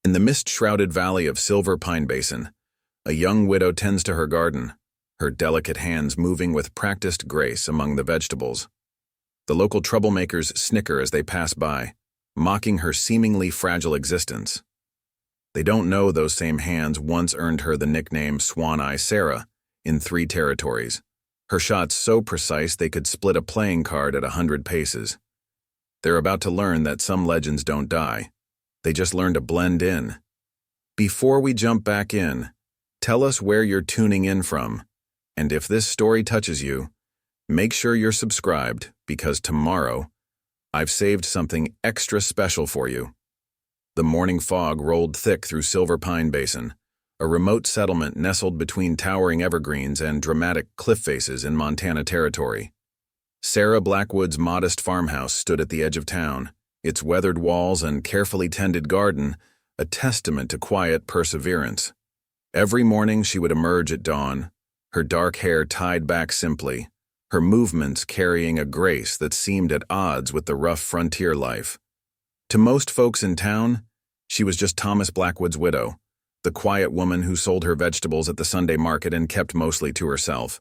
In the mist-shrouded valley of Silver Pine Basin, a young widow tends to her garden, her delicate hands moving with practiced grace among the vegetables. The local troublemakers snicker as they pass by, mocking her seemingly fragile existence. They don't know those same hands once earned her the nickname Swan-Eye Sarah in 3 territories, her shots so precise they could split a playing card at 100 paces. They're about to learn that some legends don't die. They just learn to blend in. Before we jump back in, tell us where you're tuning in from, and if this story touches you, make sure you're subscribed because tomorrow, I've saved something extra special for you. The morning fog rolled thick through Silver Pine Basin, a remote settlement nestled between towering evergreens and dramatic cliff faces in Montana Territory. Sarah Blackwood's modest farmhouse stood at the edge of town, its weathered walls and carefully tended garden a testament to quiet perseverance. Every morning she would emerge at dawn, her dark hair tied back simply, her movements carrying a grace that seemed at odds with the rough frontier life. To most folks in town, she was just Thomas Blackwood's widow, the quiet woman who sold her vegetables at the Sunday market and kept mostly to herself.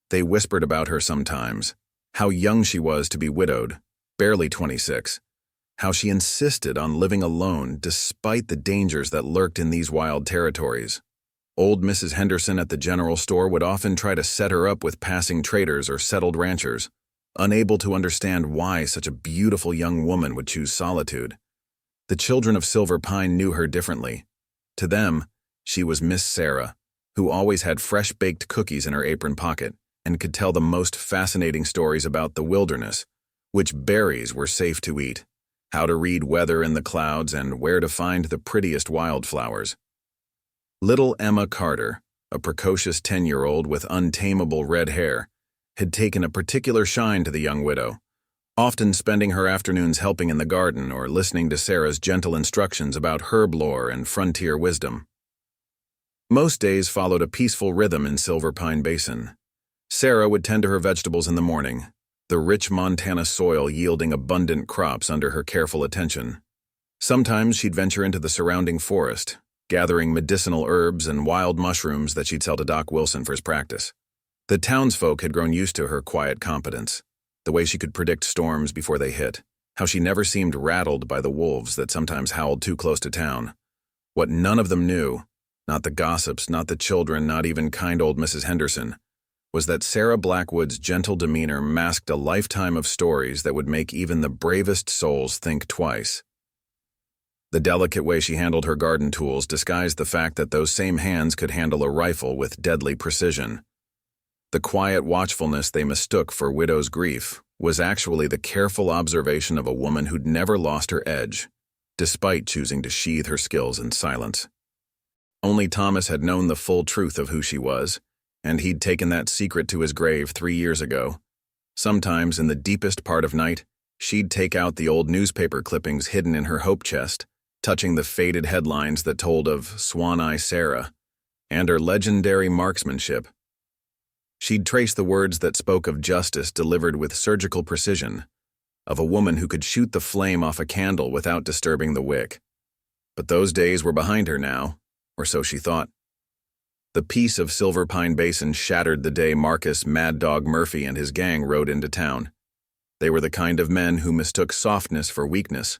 They whispered about her sometimes, how young she was to be widowed, barely 26, how she insisted on living alone despite the dangers that lurked in these wild territories. Old Mrs. Henderson at the general store would often try to set her up with passing traders or settled ranchers, unable to understand why such a beautiful young woman would choose solitude. The children of Silver Pine knew her differently. To them, she was Miss Sarah, who always had fresh-baked cookies in her apron pocket and could tell the most fascinating stories about the wilderness, which berries were safe to eat, how to read weather in the clouds, and where to find the prettiest wildflowers. Little Emma Carter, a precocious 10-year-old with untamable red hair, had taken a particular shine to the young widow, often spending her afternoons helping in the garden or listening to Sarah's gentle instructions about herb lore and frontier wisdom. Most days followed a peaceful rhythm in Silver Pine Basin. Sarah would tend to her vegetables in the morning, the rich Montana soil yielding abundant crops under her careful attention. Sometimes she'd venture into the surrounding forest, gathering medicinal herbs and wild mushrooms that she'd sell to Doc Wilson for his practice. The townsfolk had grown used to her quiet competence, the way she could predict storms before they hit, how she never seemed rattled by the wolves that sometimes howled too close to town. What none of them knew, not the gossips, not the children, not even kind old Mrs. Henderson, was that Sarah Blackwood's gentle demeanor masked a lifetime of stories that would make even the bravest souls think twice. The delicate way she handled her garden tools disguised the fact that those same hands could handle a rifle with deadly precision. The quiet watchfulness they mistook for widow's grief was actually the careful observation of a woman who'd never lost her edge, despite choosing to sheathe her skills in silence. Only Thomas had known the full truth of who she was, and he'd taken that secret to his grave 3 years ago. Sometimes, in the deepest part of night, she'd take out the old newspaper clippings hidden in her hope chest, touching the faded headlines that told of Swan-Eye Sarah and her legendary marksmanship. She'd trace the words that spoke of justice delivered with surgical precision, of a woman who could shoot the flame off a candle without disturbing the wick. But those days were behind her now, or so she thought. The peace of Silver Pine Basin shattered the day Marcus Mad Dog Murphy and his gang rode into town. They were the kind of men who mistook softness for weakness,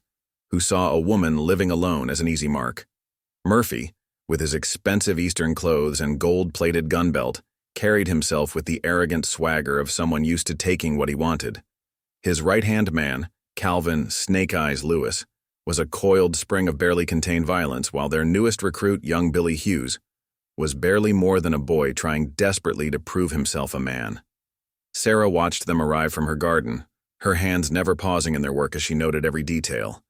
who saw a woman living alone as an easy mark. Murphy, with his expensive Eastern clothes and gold-plated gun belt, carried himself with the arrogant swagger of someone used to taking what he wanted. His right-hand man, Calvin Snake Eyes Lewis, was a coiled spring of barely contained violence, while their newest recruit, young Billy Hughes, was barely more than a boy trying desperately to prove himself a man. Sarah watched them arrive from her garden, her hands never pausing in their work as she noted every detail.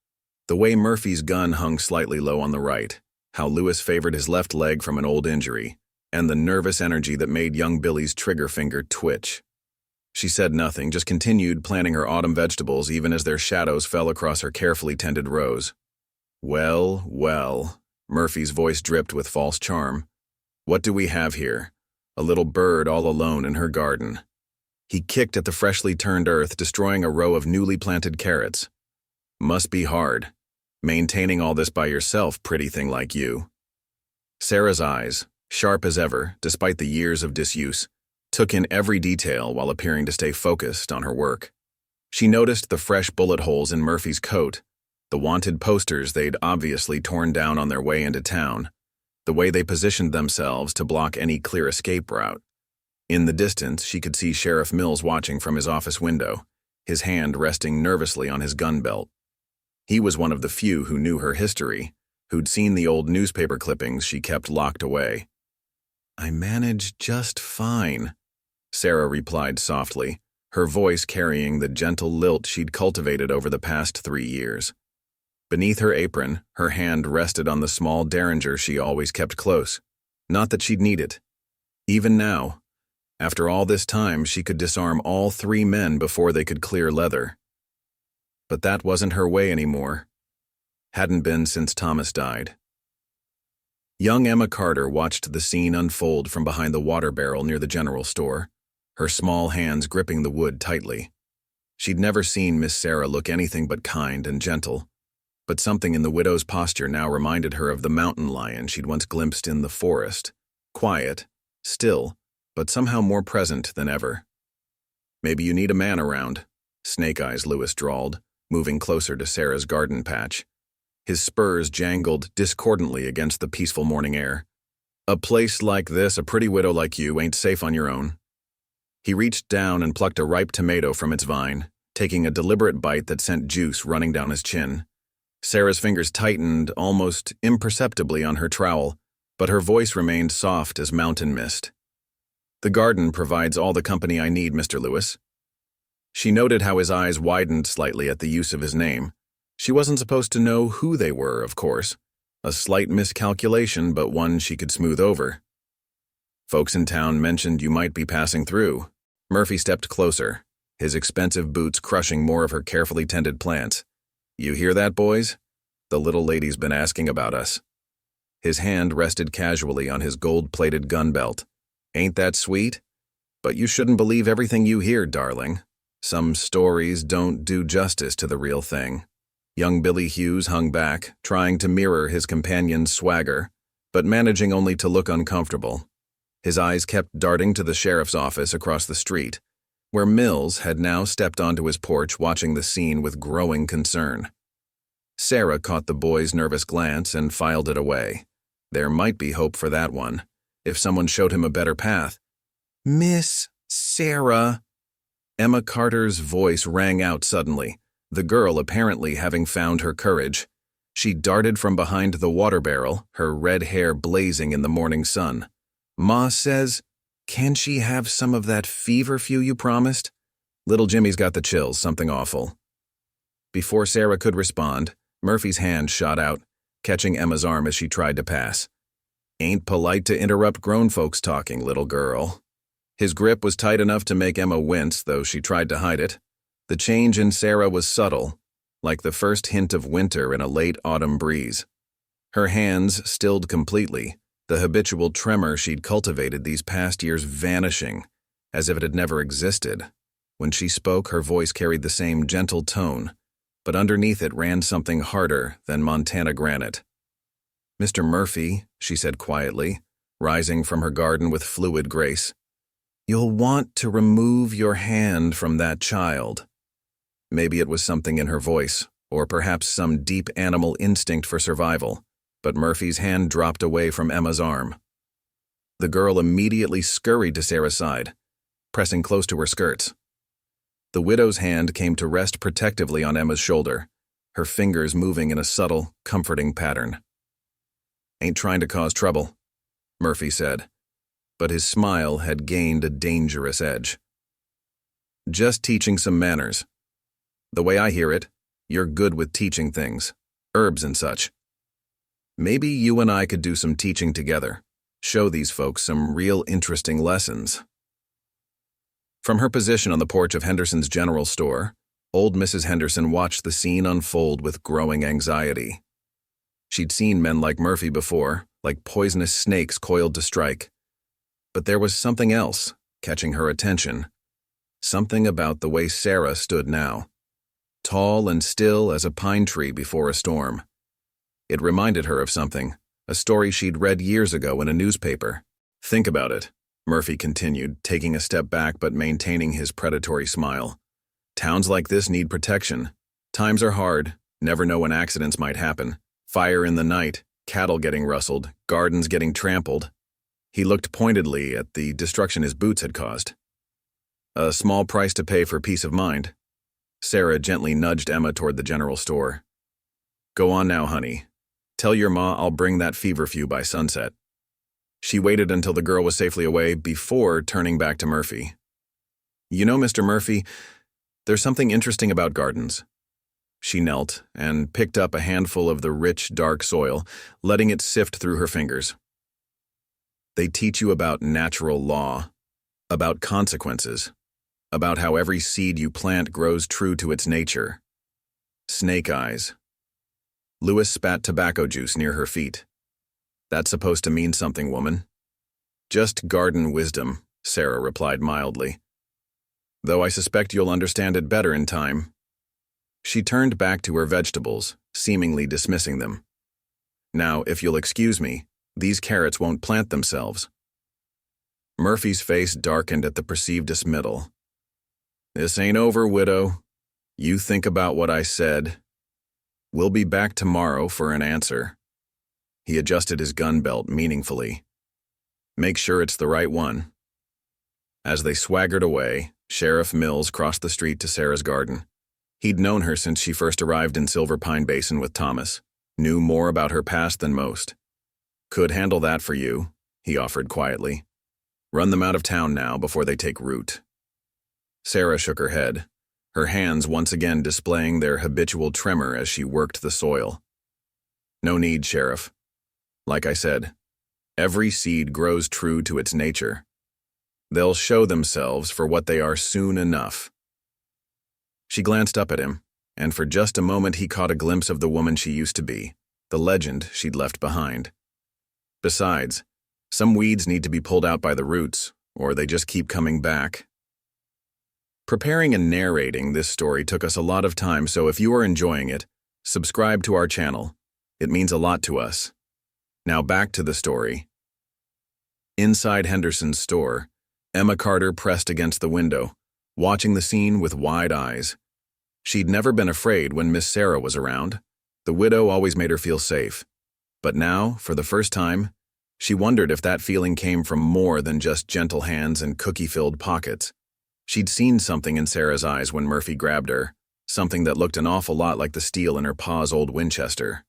The way Murphy's gun hung slightly low on the right, how Lewis favored his left leg from an old injury, and the nervous energy that made young Billy's trigger finger twitch. She said nothing, just continued planting her autumn vegetables even as their shadows fell across her carefully tended rows. "Well, well," Murphy's voice dripped with false charm. "What do we have here? A little bird all alone in her garden." He kicked at the freshly turned earth, destroying a row of newly planted carrots. "Must be hard. Maintaining all this by yourself, pretty thing like you. Sarah's eyes, sharp as ever, despite the years of disuse, took in every detail while appearing to stay focused on her work. She noticed the fresh bullet holes in Murphy's coat, the wanted posters they'd obviously torn down on their way into town, the way they positioned themselves to block any clear escape route. In the distance, she could see Sheriff Mills watching from his office window, his hand resting nervously on his gun belt. He was one of the few who knew her history, who'd seen the old newspaper clippings she kept locked away. "I manage just fine," Sarah replied softly, her voice carrying the gentle lilt she'd cultivated over the past 3 years. Beneath her apron, her hand rested on the small derringer she always kept close. Not that she'd need it. Even now, after all this time, she could disarm all 3 men before they could clear leather. But that wasn't her way anymore. Hadn't been since Thomas died. Young Emma Carter watched the scene unfold from behind the water barrel near the general store, her small hands gripping the wood tightly. She'd never seen Miss Sarah look anything but kind and gentle, but something in the widow's posture now reminded her of the mountain lion she'd once glimpsed in the forest, quiet, still, but somehow more present than ever. "Maybe you need a man around," Snake Eyes Lewis drawled, moving closer to Sarah's garden patch. His spurs jangled discordantly against the peaceful morning air. "A place like this, a pretty widow like you, ain't safe on your own." He reached down and plucked a ripe tomato from its vine, taking a deliberate bite that sent juice running down his chin. Sarah's fingers tightened almost imperceptibly on her trowel, but her voice remained soft as mountain mist. "The garden provides all the company I need, Mr. Lewis." She noted how his eyes widened slightly at the use of his name. She wasn't supposed to know who they were, of course. A slight miscalculation, but one she could smooth over. "Folks in town mentioned you might be passing through." Murphy stepped closer, his expensive boots crushing more of her carefully tended plants. "You hear that, boys? The little lady's been asking about us." His hand rested casually on his gold-plated gun belt. "Ain't that sweet? But you shouldn't believe everything you hear, darling. Some stories don't do justice to the real thing." Young Billy Hughes hung back, trying to mirror his companion's swagger, but managing only to look uncomfortable. His eyes kept darting to the sheriff's office across the street, where Mills had now stepped onto his porch watching the scene with growing concern. Sarah caught the boy's nervous glance and filed it away. There might be hope for that one, if someone showed him a better path. "Miss Sarah." Emma Carter's voice rang out suddenly, the girl apparently having found her courage. She darted from behind the water barrel, her red hair blazing in the morning sun. "Ma says, can she have some of that feverfew you promised? Little Jimmy's got the chills, something awful." Before Sarah could respond, Murphy's hand shot out, catching Emma's arm as she tried to pass. "Ain't polite to interrupt grown folks talking, little girl." His grip was tight enough to make Emma wince, though she tried to hide it. The change in Sarah was subtle, like the first hint of winter in a late autumn breeze. Her hands stilled completely, the habitual tremor she'd cultivated these past years vanishing, as if it had never existed. When she spoke, her voice carried the same gentle tone, but underneath it ran something harder than Montana granite. "Mr. Murphy," she said quietly, rising from her garden with fluid grace, "you'll want to remove your hand from that child." Maybe it was something in her voice, or perhaps some deep animal instinct for survival, but Murphy's hand dropped away from Emma's arm. The girl immediately scurried to Sarah's side, pressing close to her skirts. The widow's hand came to rest protectively on Emma's shoulder, her fingers moving in a subtle, comforting pattern. "Ain't trying to cause trouble," Murphy said, but his smile had gained a dangerous edge. "Just teaching some manners. The way I hear it, you're good with teaching things, herbs and such. Maybe you and I could do some teaching together, show these folks some real interesting lessons." From her position on the porch of Henderson's general store, old Mrs. Henderson watched the scene unfold with growing anxiety. She'd seen men like Murphy before, like poisonous snakes coiled to strike. But there was something else catching her attention. Something about the way Sarah stood now. Tall and still as a pine tree before a storm, It reminded her of something, a story she'd read years ago in a newspaper. Think about it, Murphy continued, taking a step back but maintaining his predatory smile. Towns like this need protection. Times are hard, never know when accidents might happen. Fire in the night, cattle getting rustled, gardens getting trampled. He looked pointedly at the destruction his boots had caused. A small price to pay for peace of mind. Sarah gently nudged Emma toward the general store. Go on now, honey. Tell your ma I'll bring that feverfew by sunset. She waited until the girl was safely away before turning back to Murphy. You know, Mr. Murphy, there's something interesting about gardens. She knelt and picked up a handful of the rich, dark soil, letting it sift through her fingers. They teach you about natural law, about consequences, about how every seed you plant grows true to its nature. Snake eyes. Lewis spat tobacco juice near her feet. That's supposed to mean something, woman. Just garden wisdom, Sarah replied mildly. Though I suspect you'll understand it better in time. She turned back to her vegetables, seemingly dismissing them. Now, if you'll excuse me, these carrots won't plant themselves. Murphy's face darkened at the perceived dismissal. This ain't over, widow. You think about what I said. We'll be back tomorrow for an answer. He adjusted his gun belt meaningfully. Make sure it's the right one. As they swaggered away, Sheriff Mills crossed the street to Sarah's garden. He'd known her since she first arrived in Silver Pine Basin with Thomas, knew more about her past than most. Could handle that for you, he offered quietly. Run them out of town now before they take root. Sarah shook her head, her hands once again displaying their habitual tremor as she worked the soil. No need, Sheriff. Like I said, every seed grows true to its nature. They'll show themselves for what they are soon enough. She glanced up at him, and for just a moment he caught a glimpse of the woman she used to be, the legend she'd left behind. Besides, some weeds need to be pulled out by the roots, or they just keep coming back. Preparing and narrating this story took us a lot of time, so if you are enjoying it, subscribe to our channel. It means a lot to us. Now back to the story. Inside Henderson's store, Emma Carter pressed against the window, watching the scene with wide eyes. She'd never been afraid when Miss Sarah was around. The widow always made her feel safe. But now, for the first time, she wondered if that feeling came from more than just gentle hands and cookie-filled pockets. She'd seen something in Sarah's eyes when Murphy grabbed her, something that looked an awful lot like the steel in her pa's old Winchester.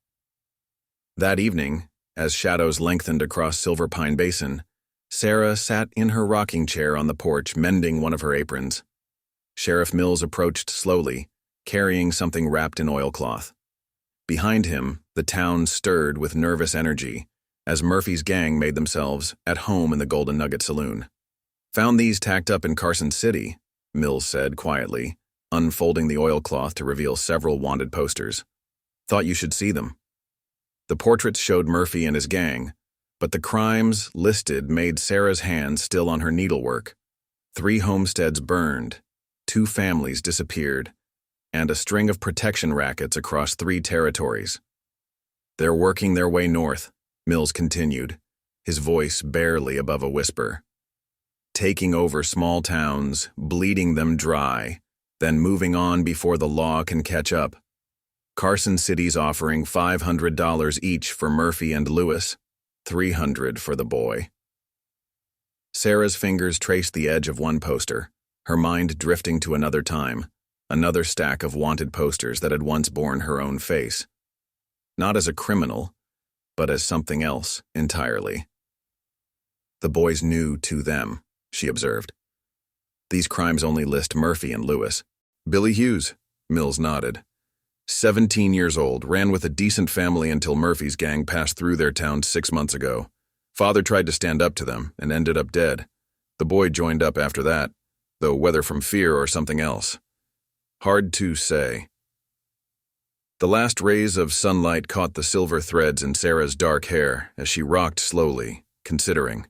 That evening, as shadows lengthened across Silver Pine Basin, Sarah sat in her rocking chair on the porch mending one of her aprons. Sheriff Mills approached slowly, carrying something wrapped in oilcloth. Behind him, the town stirred with nervous energy as Murphy's gang made themselves at home in the Golden Nugget Saloon. Found these tacked up in Carson City, Mills said quietly, unfolding the oilcloth to reveal several wanted posters. Thought you should see them. The portraits showed Murphy and his gang, but the crimes listed made Sarah's hands still on her needlework. 3 homesteads burned, 2 families disappeared, and a string of protection rackets across 3 territories. They're working their way north, Mills continued, his voice barely above a whisper. Taking over small towns, bleeding them dry, then moving on before the law can catch up. Carson City's offering $500 each for Murphy and Lewis, $300 for the boy. Sarah's fingers traced the edge of one poster, her mind drifting to another time, another stack of wanted posters that had once borne her own face. Not as a criminal, but as something else entirely. The boys knew to them, she observed. These crimes only list Murphy and Lewis. Billy Hughes, Mills nodded. 17 years old, ran with a decent family until Murphy's gang passed through their town 6 months ago. Father tried to stand up to them and ended up dead. The boy joined up after that, though whether from fear or something else. Hard to say. The last rays of sunlight caught the silver threads in Sarah's dark hair as she rocked slowly, considering.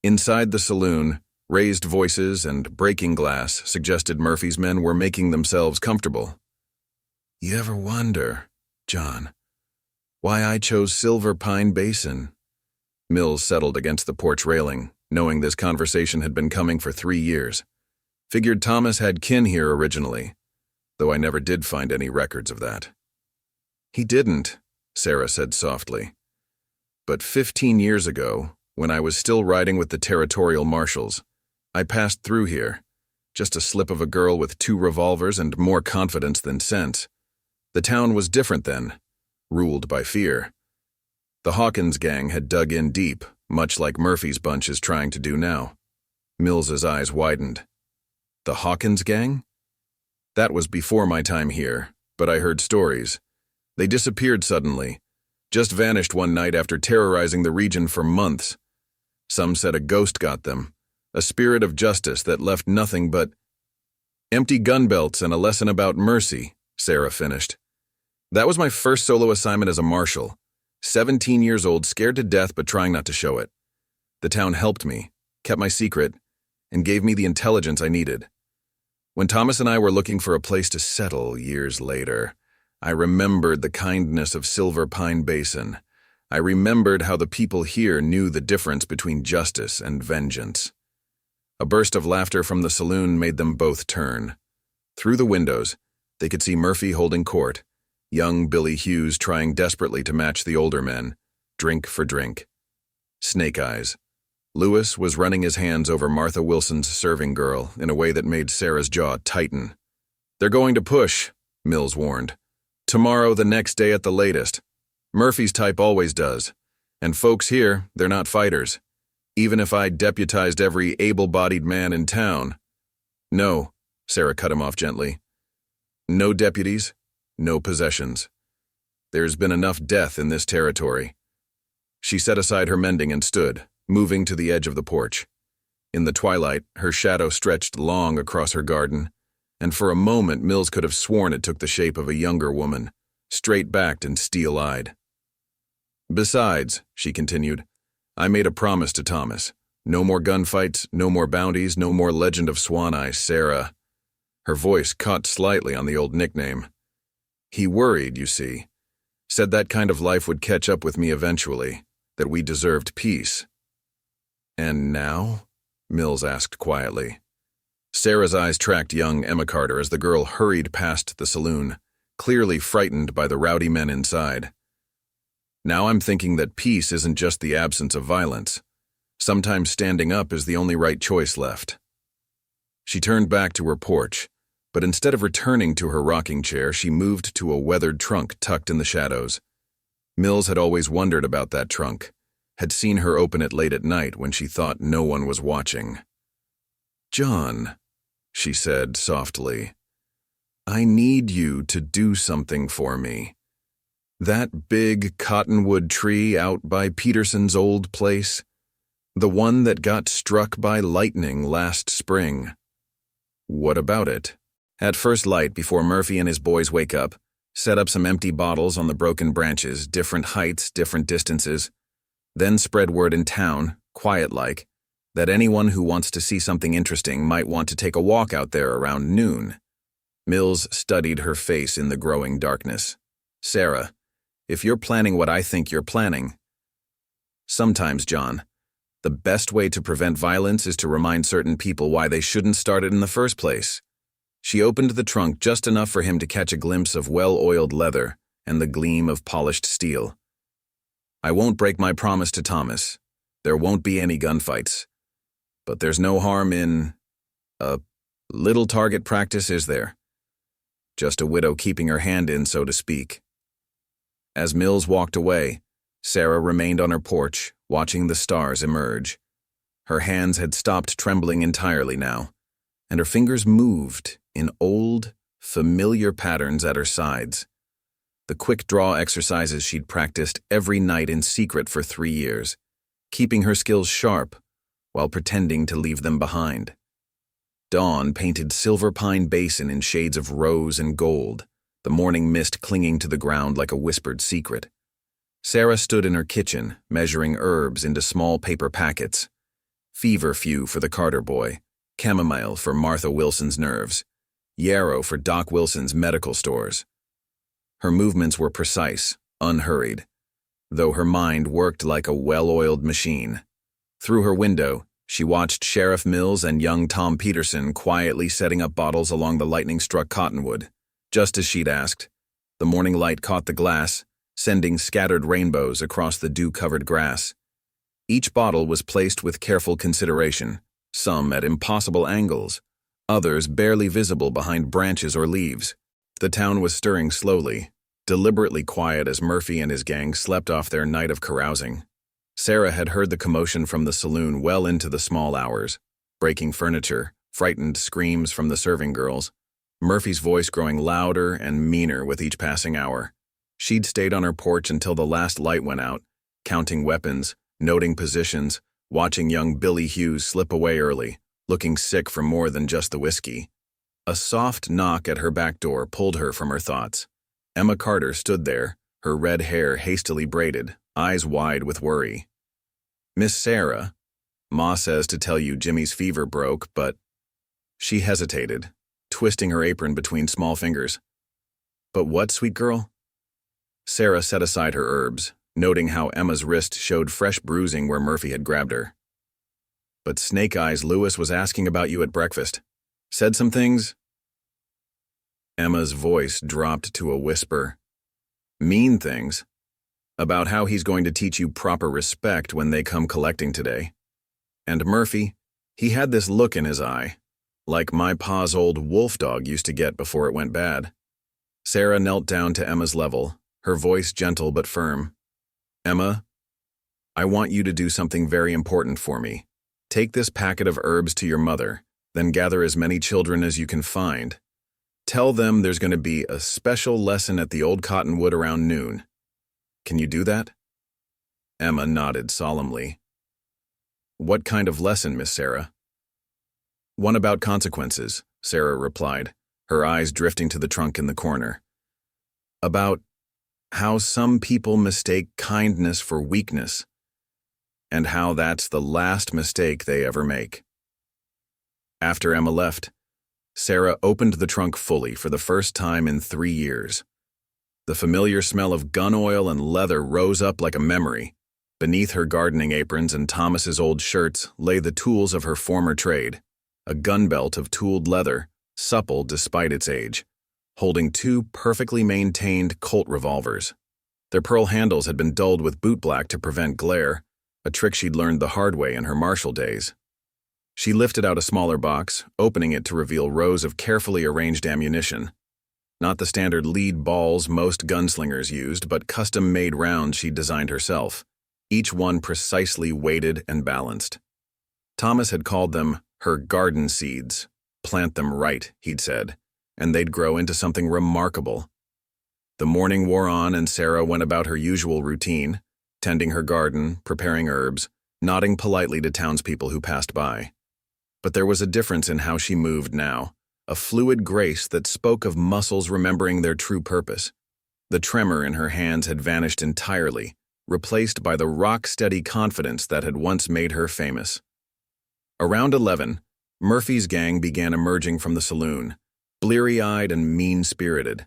Inside the saloon, raised voices and breaking glass suggested Murphy's men were making themselves comfortable. You ever wonder, John, Why I chose Silver Pine Basin. Mills settled against the porch railing, knowing this conversation had been coming for 3 years. Figured Thomas had kin here originally, though I never did find any records of that. He didn't, Sarah said softly. But 15 years ago, when I was still riding with the territorial marshals, I passed through here, just a slip of a girl with 2 revolvers and more confidence than sense. The town was different then, ruled by fear. The Hawkins gang had dug in deep, much like Murphy's bunch is trying to do now. Mills's eyes widened. The Hawkins gang? That was before my time here, but I heard stories. They disappeared suddenly, just vanished one night after terrorizing the region for months. Some said a ghost got them, a spirit of justice that left nothing but empty gun belts and a lesson about mercy, Sarah finished. That was my first solo assignment as a marshal. 17 years old, scared to death but trying not to show it. The town helped me, kept my secret, and gave me the intelligence I needed. When Thomas and I were looking for a place to settle years later, I remembered the kindness of Silver Pine Basin. I remembered how the people here knew the difference between justice and vengeance. A burst of laughter from the saloon made them both turn. Through the windows, they could see Murphy holding court, young Billy Hughes trying desperately to match the older men, drink for drink. Snake eyes. Lewis was running his hands over Martha Wilson's serving girl in a way that made Sarah's jaw tighten. They're going to push, Mills warned. Tomorrow, the next day at the latest. Murphy's type always does. And folks here, they're not fighters. Even if I deputized every able-bodied man in town. No, Sarah cut him off gently. No deputies, no possessions. There's been enough death in this territory. She set aside her mending and stood, moving to the edge of the porch. In the twilight, her shadow stretched long across her garden, and for a moment Mills could have sworn it took the shape of a younger woman, straight-backed and steel-eyed. Besides, she continued, I made a promise to Thomas. No more gunfights, no more bounties, no more Legend of Swan Eye, Sarah. Her voice caught slightly on the old nickname. He worried, you see. Said that kind of life would catch up with me eventually, that we deserved peace. And now? Mills asked quietly. Sarah's eyes tracked young Emma Carter as the girl hurried past the saloon, clearly frightened by the rowdy men inside. Now I'm thinking that peace isn't just the absence of violence. Sometimes standing up is the only right choice left. She turned back to her porch, but instead of returning to her rocking chair, she moved to a weathered trunk tucked in the shadows. Mills had always wondered about that trunk, had seen her open it late at night when she thought no one was watching. John, she said softly, I need you to do something for me. That big cottonwood tree out by Peterson's old place, the one that got struck by lightning last spring. What about it? At first light, before Murphy and his boys wake up, set up some empty bottles on the broken branches, different heights, different distances, then spread word in town, quiet-like, that anyone who wants to see something interesting might want to take a walk out there around noon. Mills studied her face in the growing darkness. Sarah, if you're planning what I think you're planning. Sometimes, John, the best way to prevent violence is to remind certain people why they shouldn't start it in the first place. She opened the trunk just enough for him to catch a glimpse of well-oiled leather and the gleam of polished steel. I won't break my promise to Thomas. There won't be any gunfights. But there's no harm in a little target practice, is there? Just a widow keeping her hand in, so to speak. As Mills walked away, Sarah remained on her porch, watching the stars emerge. Her hands had stopped trembling entirely now, and her fingers moved in old, familiar patterns at her sides. The quick draw exercises she'd practiced every night in secret for 3 years, keeping her skills sharp while pretending to leave them behind. Dawn painted Silver Pine Basin in shades of rose and gold, the morning mist clinging to the ground like a whispered secret. Sarah stood in her kitchen, measuring herbs into small paper packets. Feverfew for the Carter boy, chamomile for Martha Wilson's nerves, yarrow for Doc Wilson's medical stores. Her movements were precise, unhurried, though her mind worked like a well-oiled machine. Through her window, she watched Sheriff Mills and young Tom Peterson quietly setting up bottles along the lightning-struck cottonwood. Just as she'd asked, the morning light caught the glass, sending scattered rainbows across the dew-covered grass. Each bottle was placed with careful consideration, some at impossible angles, others barely visible behind branches or leaves. The town was stirring slowly, deliberately quiet as Murphy and his gang slept off their night of carousing. Sarah had heard the commotion from the saloon well into the small hours, breaking furniture, frightened screams from the serving girls, Murphy's voice growing louder and meaner with each passing hour. She'd stayed on her porch until the last light went out, counting weapons, noting positions, watching young Billy Hughes slip away early, looking sick from more than just the whiskey. A soft knock at her back door pulled her from her thoughts. Emma Carter stood there, her red hair hastily braided, eyes wide with worry. "Miss Sarah, Ma says to tell you Jimmy's fever broke, but—" She hesitated, twisting her apron between small fingers. "But what, sweet girl?" Sarah set aside her herbs, noting how Emma's wrist showed fresh bruising where Murphy had grabbed her. "But Snake Eyes Lewis was asking about you at breakfast. Said some things?" Emma's voice dropped to a whisper. "Mean things? About how he's going to teach you proper respect when they come collecting today. And Murphy, he had this look in his eye, like my pa's old wolf dog used to get before it went bad." Sarah knelt down to Emma's level, her voice gentle but firm. "Emma, I want you to do something very important for me. Take this packet of herbs to your mother, then gather as many children as you can find. Tell them there's going to be a special lesson at the old cottonwood around noon. Can you do that?" Emma nodded solemnly. "What kind of lesson, Miss Sarah?" "One about consequences," Sarah replied, her eyes drifting to the trunk in the corner. "About how some people mistake kindness for weakness, and how that's the last mistake they ever make." After Emma left, Sarah opened the trunk fully for the first time in 3 years. The familiar smell of gun oil and leather rose up like a memory. Beneath her gardening aprons and Thomas's old shirts lay the tools of her former trade, a gun belt of tooled leather, supple despite its age, holding 2 perfectly maintained Colt revolvers. Their pearl handles had been dulled with boot black to prevent glare, a trick she'd learned the hard way in her martial days. She lifted out a smaller box, opening it to reveal rows of carefully arranged ammunition. Not the standard lead balls most gunslingers used, but custom-made rounds she'd designed herself, each one precisely weighted and balanced. Thomas had called them her garden seeds. "Plant them right," he'd said, "and they'd grow into something remarkable." The morning wore on and Sarah went about her usual routine, tending her garden, preparing herbs, nodding politely to townspeople who passed by. But there was a difference in how she moved now, a fluid grace that spoke of muscles remembering their true purpose. The tremor in her hands had vanished entirely, replaced by the rock-steady confidence that had once made her famous. Around 11, Murphy's gang began emerging from the saloon, bleary-eyed and mean-spirited.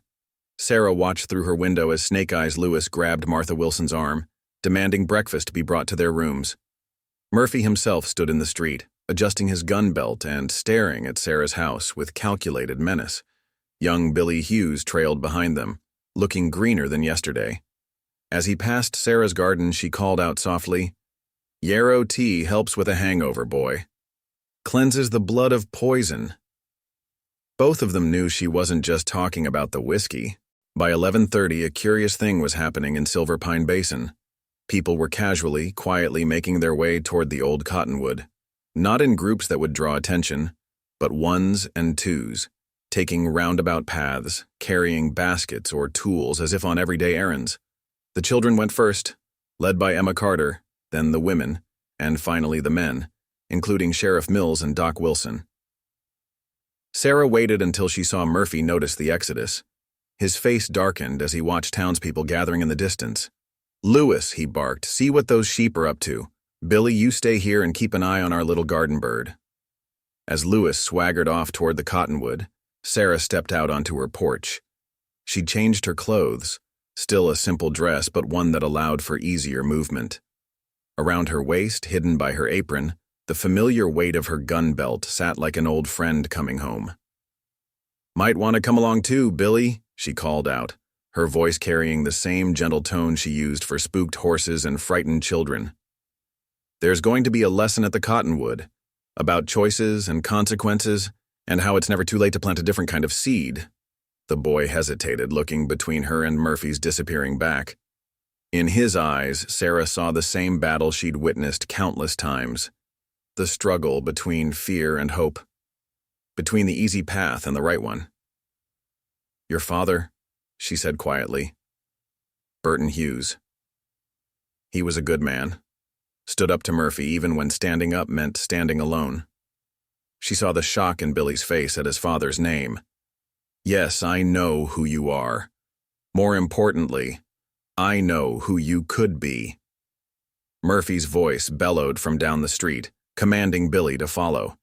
Sarah watched through her window as Snake Eyes Lewis grabbed Martha Wilson's arm, demanding breakfast be brought to their rooms. Murphy himself stood in the street, adjusting his gun belt and staring at Sarah's house with calculated menace. Young Billy Hughes trailed behind them, looking greener than yesterday. As he passed Sarah's garden, she called out softly, "Yarrow tea helps with a hangover, boy. Cleanses the blood of poison." Both of them knew she wasn't just talking about the whiskey. By 11:30, a curious thing was happening in Silver Pine Basin. People were casually, quietly making their way toward the old cottonwood. Not in groups that would draw attention, but ones and twos, taking roundabout paths, carrying baskets or tools as if on everyday errands. The children went first, led by Emma Carter, then the women, and finally the men, including Sheriff Mills and Doc Wilson. Sarah waited until she saw Murphy notice the exodus. His face darkened as he watched townspeople gathering in the distance. "Lewis," he barked, "see what those sheep are up to. Billy, you stay here and keep an eye on our little garden bird." As Lewis swaggered off toward the cottonwood, Sarah stepped out onto her porch. She'd changed her clothes, Still a simple dress, but one that allowed for easier movement. Around her waist, hidden by her apron, the familiar weight of her gun belt sat like an old friend coming home. "Might want to come along too, Billy," she called out, her voice carrying the same gentle tone she used for spooked horses and frightened children. "There's going to be a lesson at the Cottonwood, about choices and consequences, and how it's never too late to plant a different kind of seed." The boy hesitated, looking between her and Murphy's disappearing back. In his eyes, Sarah saw the same battle she'd witnessed countless times. The struggle between fear and hope. Between the easy path and the right one. "Your father," she said quietly. "Burton Hughes. He was a good man. Stood up to Murphy even when standing up meant standing alone." She saw the shock in Billy's face at his father's name. "Yes, I know who you are. More importantly, I know who you could be." Murphy's voice bellowed from down the street, commanding Billy to follow.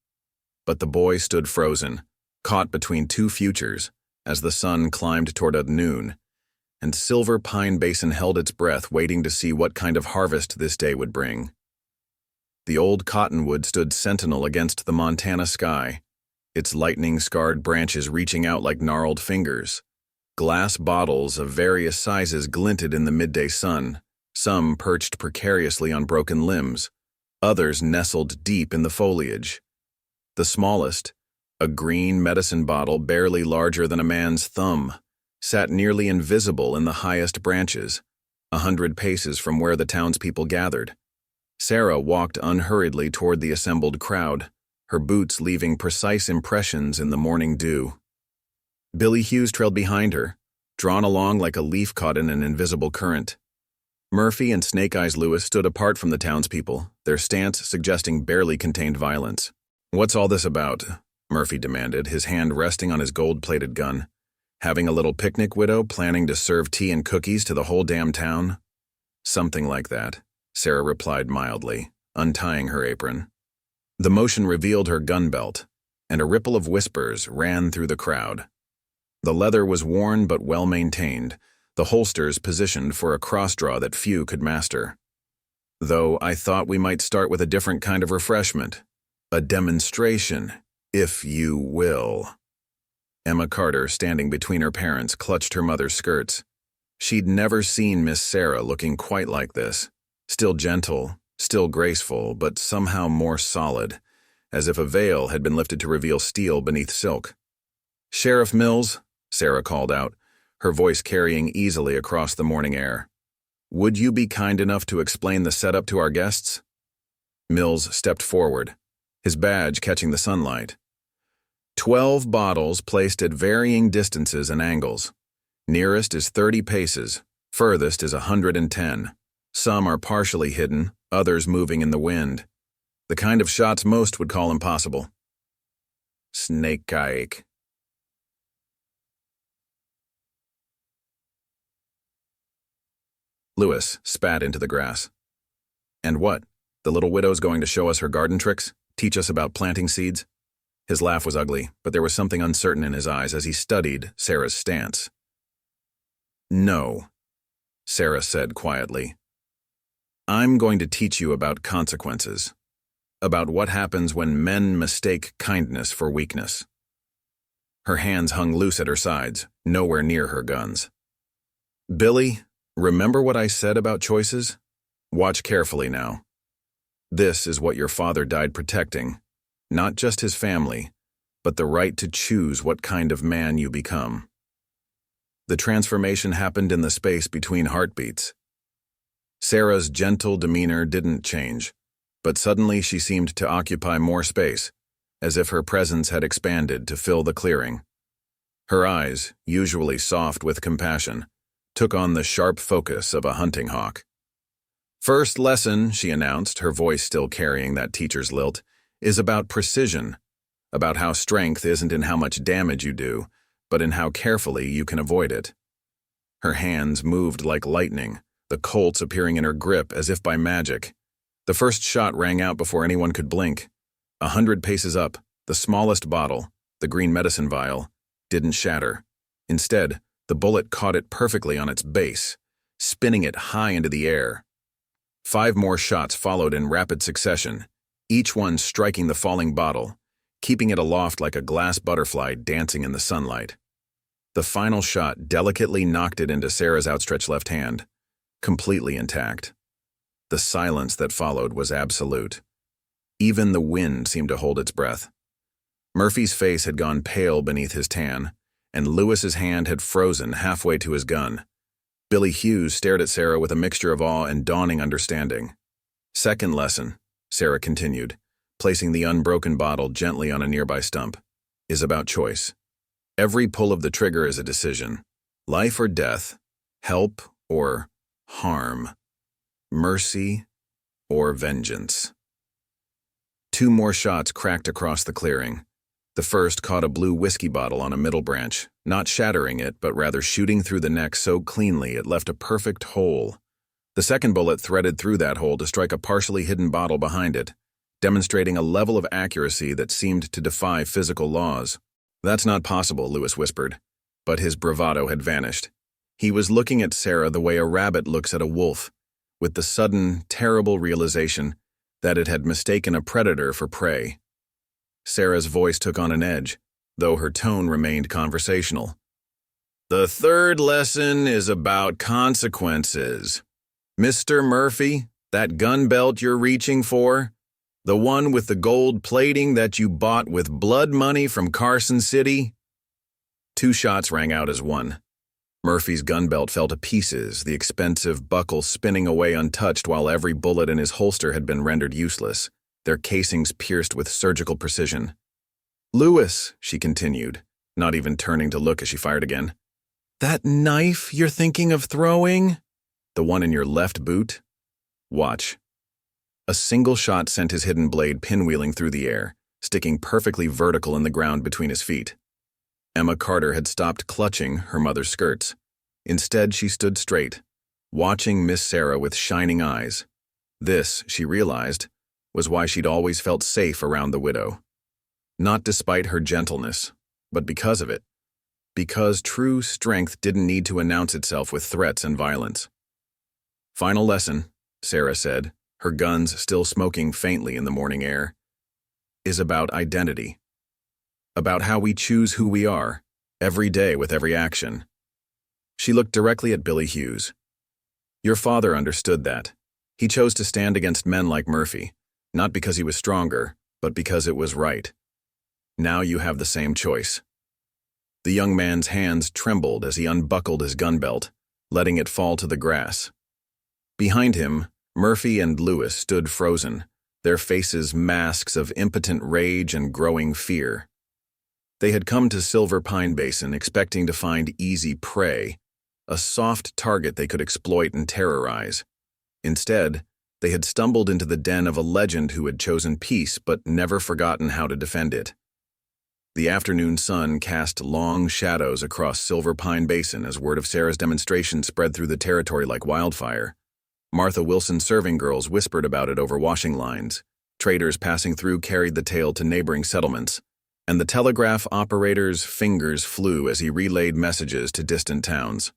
But the boy stood frozen, caught between two futures, as the sun climbed toward noon, and Silver Pine Basin held its breath, waiting to see what kind of harvest this day would bring. The old cottonwood stood sentinel against the Montana sky, its lightning-scarred branches reaching out like gnarled fingers. Glass bottles of various sizes glinted in the midday sun, some perched precariously on broken limbs, others nestled deep in the foliage. The smallest, a green medicine bottle barely larger than a man's thumb, sat nearly invisible in the highest branches, 100 paces from where the townspeople gathered. Sarah walked unhurriedly toward the assembled crowd, her boots leaving precise impressions in the morning dew. Billy Hughes trailed behind her, drawn along like a leaf caught in an invisible current. Murphy and Snake Eyes Lewis stood apart from the townspeople, their stance suggesting barely contained violence. "What's all this about?" Murphy demanded, his hand resting on his gold-plated gun. "Having a little picnic, widow, planning to serve tea and cookies to the whole damn town?" "Something like that," Sarah replied mildly, untying her apron. The motion revealed her gun belt, and a ripple of whispers ran through the crowd. The leather was worn but well-maintained, the holsters positioned for a cross-draw that few could master. "Though I thought we might start with a different kind of refreshment. A demonstration, if you will." Emma Carter, standing between her parents, clutched her mother's skirts. She'd never seen Miss Sarah looking quite like this. Still gentle, still graceful, but somehow more solid, as if a veil had been lifted to reveal steel beneath silk. "Sheriff Mills," Sarah called out, her voice carrying easily across the morning air. "Would you be kind enough to explain the setup to our guests?" Mills stepped forward, his badge catching the sunlight. 12 bottles placed at varying distances and angles. Nearest is 30 paces, furthest is 110. Some are partially hidden, others moving in the wind. The kind of shots most would call impossible. Snake Ike. Lewis spat into the grass. "And what? The little widow's going to show us her garden tricks? Teach us about planting seeds?" His laugh was ugly, but there was something uncertain in his eyes as he studied Sarah's stance. "No," Sarah said quietly. "I'm going to teach you about consequences. About what happens when men mistake kindness for weakness." Her hands hung loose at her sides, nowhere near her guns. "Billy, remember what I said about choices? Watch carefully now. This is what your father died protecting, not just his family, but the right to choose what kind of man you become." The transformation happened in the space between heartbeats. Sarah's gentle demeanor didn't change, but suddenly she seemed to occupy more space, as if her presence had expanded to fill the clearing. Her eyes, usually soft with compassion, took on the sharp focus of a hunting hawk. "First lesson," she announced, her voice still carrying that teacher's lilt, "is about precision, about how strength isn't in how much damage you do, but in how carefully you can avoid it." Her hands moved like lightning, the Colts appearing in her grip as if by magic. The first shot rang out before anyone could blink. 100 paces up, the smallest bottle, the green medicine vial, didn't shatter. Instead, The bullet caught it perfectly on its base, spinning it high into the air. 5 more shots followed in rapid succession, each one striking the falling bottle, keeping it aloft like a glass butterfly dancing in the sunlight. The final shot delicately knocked it into Sarah's outstretched left hand, completely intact. The silence that followed was absolute. Even the wind seemed to hold its breath. Murphy's face had gone pale beneath his tan, and Lewis's hand had frozen halfway to his gun. Billy Hughes stared at Sarah with a mixture of awe and dawning understanding. "Second lesson," Sarah continued, placing the unbroken bottle gently on a nearby stump, "is about choice. Every pull of the trigger is a decision. Life or death, help or harm, mercy or vengeance." 2 more shots cracked across the clearing. The first caught a blue whiskey bottle on a middle branch, not shattering it, but rather shooting through the neck so cleanly it left a perfect hole. The second bullet threaded through that hole to strike a partially hidden bottle behind it, demonstrating a level of accuracy that seemed to defy physical laws. "That's not possible," Lewis whispered, but his bravado had vanished. He was looking at Sarah the way a rabbit looks at a wolf, with the sudden, terrible realization that it had mistaken a predator for prey. Sarah's voice took on an edge, though her tone remained conversational. "The third lesson is about consequences. Mr. Murphy, that gun belt you're reaching for, the one with the gold plating that you bought with blood money from Carson City?" 2 shots rang out as one. Murphy's gun belt fell to pieces, the expensive buckle spinning away untouched while every bullet in his holster had been rendered useless, their casings pierced with surgical precision. "Lewis," she continued, not even turning to look as she fired again, "that knife you're thinking of throwing? The one in your left boot? Watch." A single shot sent his hidden blade pinwheeling through the air, sticking perfectly vertical in the ground between his feet. Emma Carter had stopped clutching her mother's skirts. Instead, she stood straight, watching Miss Sarah with shining eyes. This, she realized, was why she'd always felt safe around the widow. Not despite her gentleness, but because of it. Because true strength didn't need to announce itself with threats and violence. "Final lesson," Sarah said, her guns still smoking faintly in the morning air, "is about identity. About how we choose who we are, every day with every action." She looked directly at Billy Hughes. "Your father understood that. He chose to stand against men like Murphy, not because he was stronger, but because it was right. Now you have the same choice." The young man's hands trembled as he unbuckled his gun belt, letting it fall to the grass. Behind him, Murphy and Lewis stood frozen, their faces masks of impotent rage and growing fear. They had come to Silver Pine Basin expecting to find easy prey, a soft target they could exploit and terrorize. Instead, they had stumbled into the den of a legend who had chosen peace but never forgotten how to defend it. The afternoon sun cast long shadows across Silver Pine Basin as word of Sarah's demonstration spread through the territory like wildfire. Martha Wilson's serving girls whispered about it over washing lines. Traders passing through carried the tale to neighboring settlements, and the telegraph operator's fingers flew as he relayed messages to distant towns.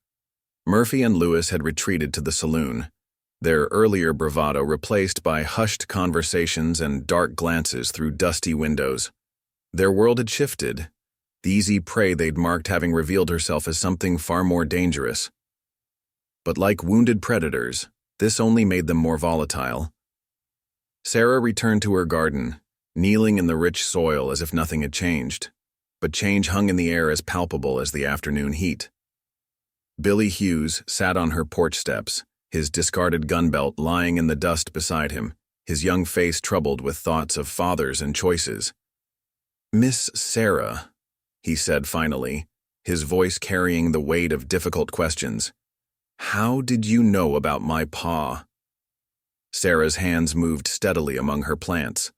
Murphy and Lewis had retreated to the saloon, their earlier bravado replaced by hushed conversations and dark glances through dusty windows. Their world had shifted, the easy prey they'd marked having revealed herself as something far more dangerous. But like wounded predators, this only made them more volatile. Sarah returned to her garden, kneeling in the rich soil as if nothing had changed, but change hung in the air as palpable as the afternoon heat. Billy Hughes sat on her porch steps, his discarded gun belt lying in the dust beside him, his young face troubled with thoughts of fathers and choices. "Miss Sarah," he said finally, his voice carrying the weight of difficult questions, "how did you know about my pa?" Sarah's hands moved steadily among her plants,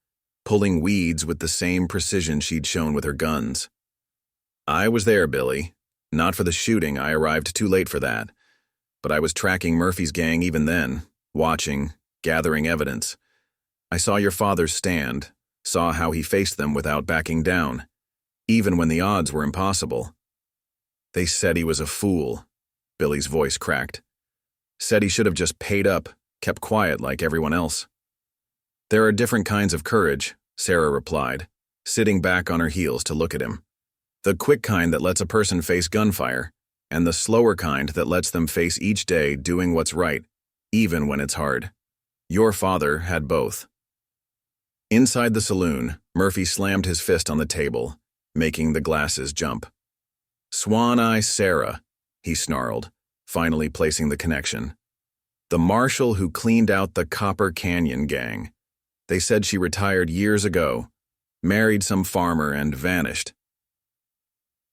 pulling weeds with the same precision she'd shown with her guns. "I was there, Billy. Not for the shooting, I arrived too late for that. But I was tracking Murphy's gang even then, watching, gathering evidence. I saw your father's stand, saw how he faced them without backing down, even when the odds were impossible. They said he was a fool. Billy's voice cracked. Said he should have just paid up, kept quiet like everyone else. There are different kinds of courage, Sarah replied, sitting back on her heels to look at him. The quick kind that lets a person face gunfire, and the slower kind that lets them face each day doing what's right, even when it's hard. Your father had both. Inside the saloon, Murphy slammed his fist on the table, making the glasses jump. Swan Eye Sarah, he snarled, finally placing the connection. The marshal who cleaned out the Copper Canyon gang. They said she retired years ago, married some farmer, and vanished.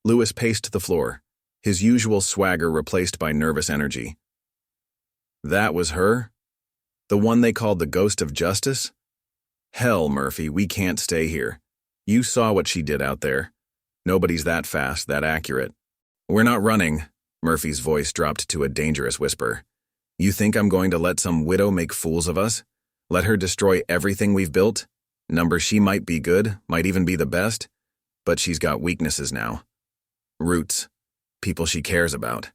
Lewis paced the floor, his usual swagger replaced by nervous energy. That was her? The one they called the Ghost of Justice? Hell, Murphy, we can't stay here. You saw what she did out there. Nobody's that fast, that accurate. We're not running, Murphy's voice dropped to a dangerous whisper. You think I'm going to let some widow make fools of us? Let her destroy everything we've built? She might be good, might even be the best, but she's got weaknesses now. Roots. People she cares about.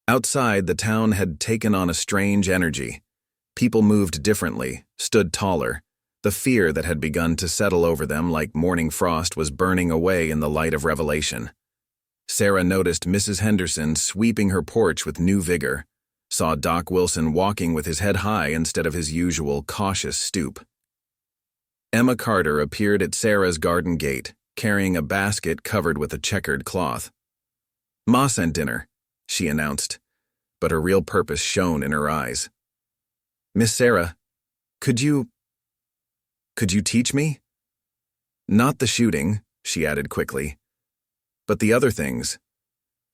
Outside, the town had taken on a strange energy. People moved differently, stood taller. The fear that had begun to settle over them like morning frost was burning away in the light of revelation. Sarah noticed Mrs. Henderson sweeping her porch with new vigor, saw Doc Wilson walking with his head high instead of his usual cautious stoop. Emma Carter appeared at Sarah's garden gate, carrying a basket covered with a checkered cloth. Ma sent dinner, she announced, but her real purpose shone in her eyes. Miss Sarah, could you teach me? Not the shooting, she added quickly, but the other things.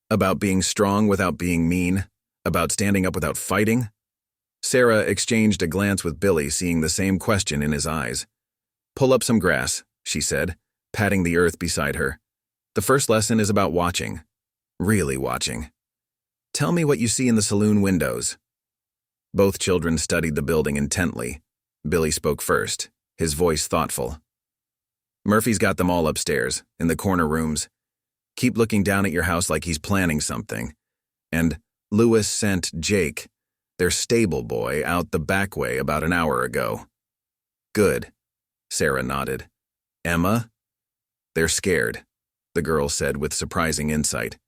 About being strong without being mean, about standing up without fighting. Sarah exchanged a glance with Billy, seeing the same question in his eyes. Pull up some grass, she said, patting the earth beside her. The first lesson is about watching. Really watching. Tell me what you see in the saloon windows. Both children studied the building intently. Billy spoke first, his voice thoughtful. Murphy's got them all upstairs, in the corner rooms. Keep looking down at your house like he's planning something. And Lewis sent Jake, their stable boy, out the back way about an hour ago. Good, Sarah nodded. Emma? They're scared, the girl said with surprising insight.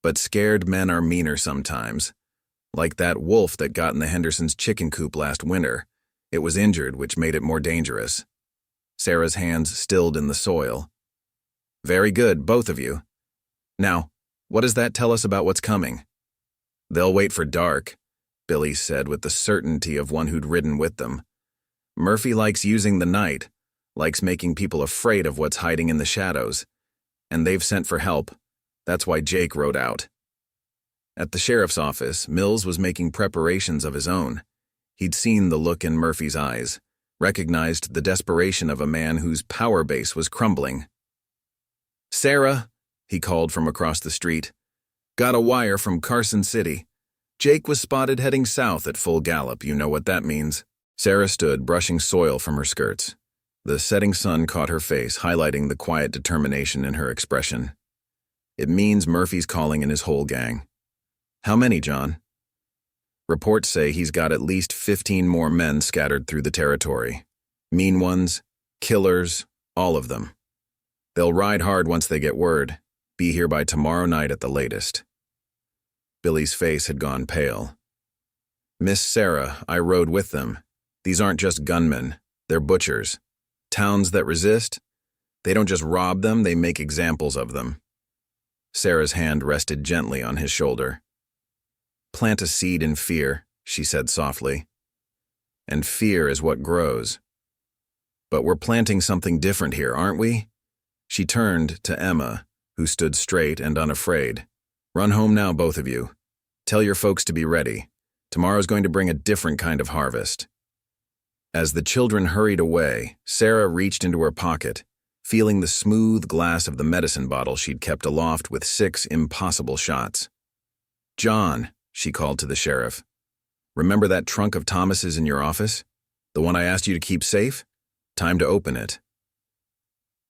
But scared men are meaner sometimes. Like that wolf that got in the Hendersons' chicken coop last winter. It was injured, which made it more dangerous. Sarah's hands stilled in the soil. Very good, both of you. Now, what does that tell us about what's coming? They'll wait for dark, Billy said with the certainty of one who'd ridden with them. Murphy likes using the night, likes making people afraid of what's hiding in the shadows. And they've sent for help. That's why Jake rode out. At the sheriff's office, Mills was making preparations of his own. He'd seen the look in Murphy's eyes, recognized the desperation of a man whose power base was crumbling. Sarah, he called from across the street. Got a wire from Carson City. Jake was spotted heading south at full gallop. You know what that means. Sarah stood, brushing soil from her skirts. The setting sun caught her face, highlighting the quiet determination in her expression. It means Murphy's calling in his whole gang. How many, John? Reports say he's got at least 15 more men scattered through the territory. Mean ones, killers, all of them. They'll ride hard once they get word. Be here by tomorrow night at the latest. Billy's face had gone pale. Miss Sarah, I rode with them. These aren't just gunmen, they're butchers. Towns that resist, they don't just rob them, they make examples of them. Sarah's hand rested gently on his shoulder. Plant a seed in fear, she said softly. And fear is what grows. But we're planting something different here, aren't we? She turned to Emma, who stood straight and unafraid. Run home now, both of you. Tell your folks to be ready. Tomorrow's going to bring a different kind of harvest. As the children hurried away, Sarah reached into her pocket, feeling the smooth glass of the medicine bottle she'd kept aloft with 6 impossible shots. John, she called to the sheriff. Remember that trunk of Thomas's in your office? The one I asked you to keep safe? Time to open it.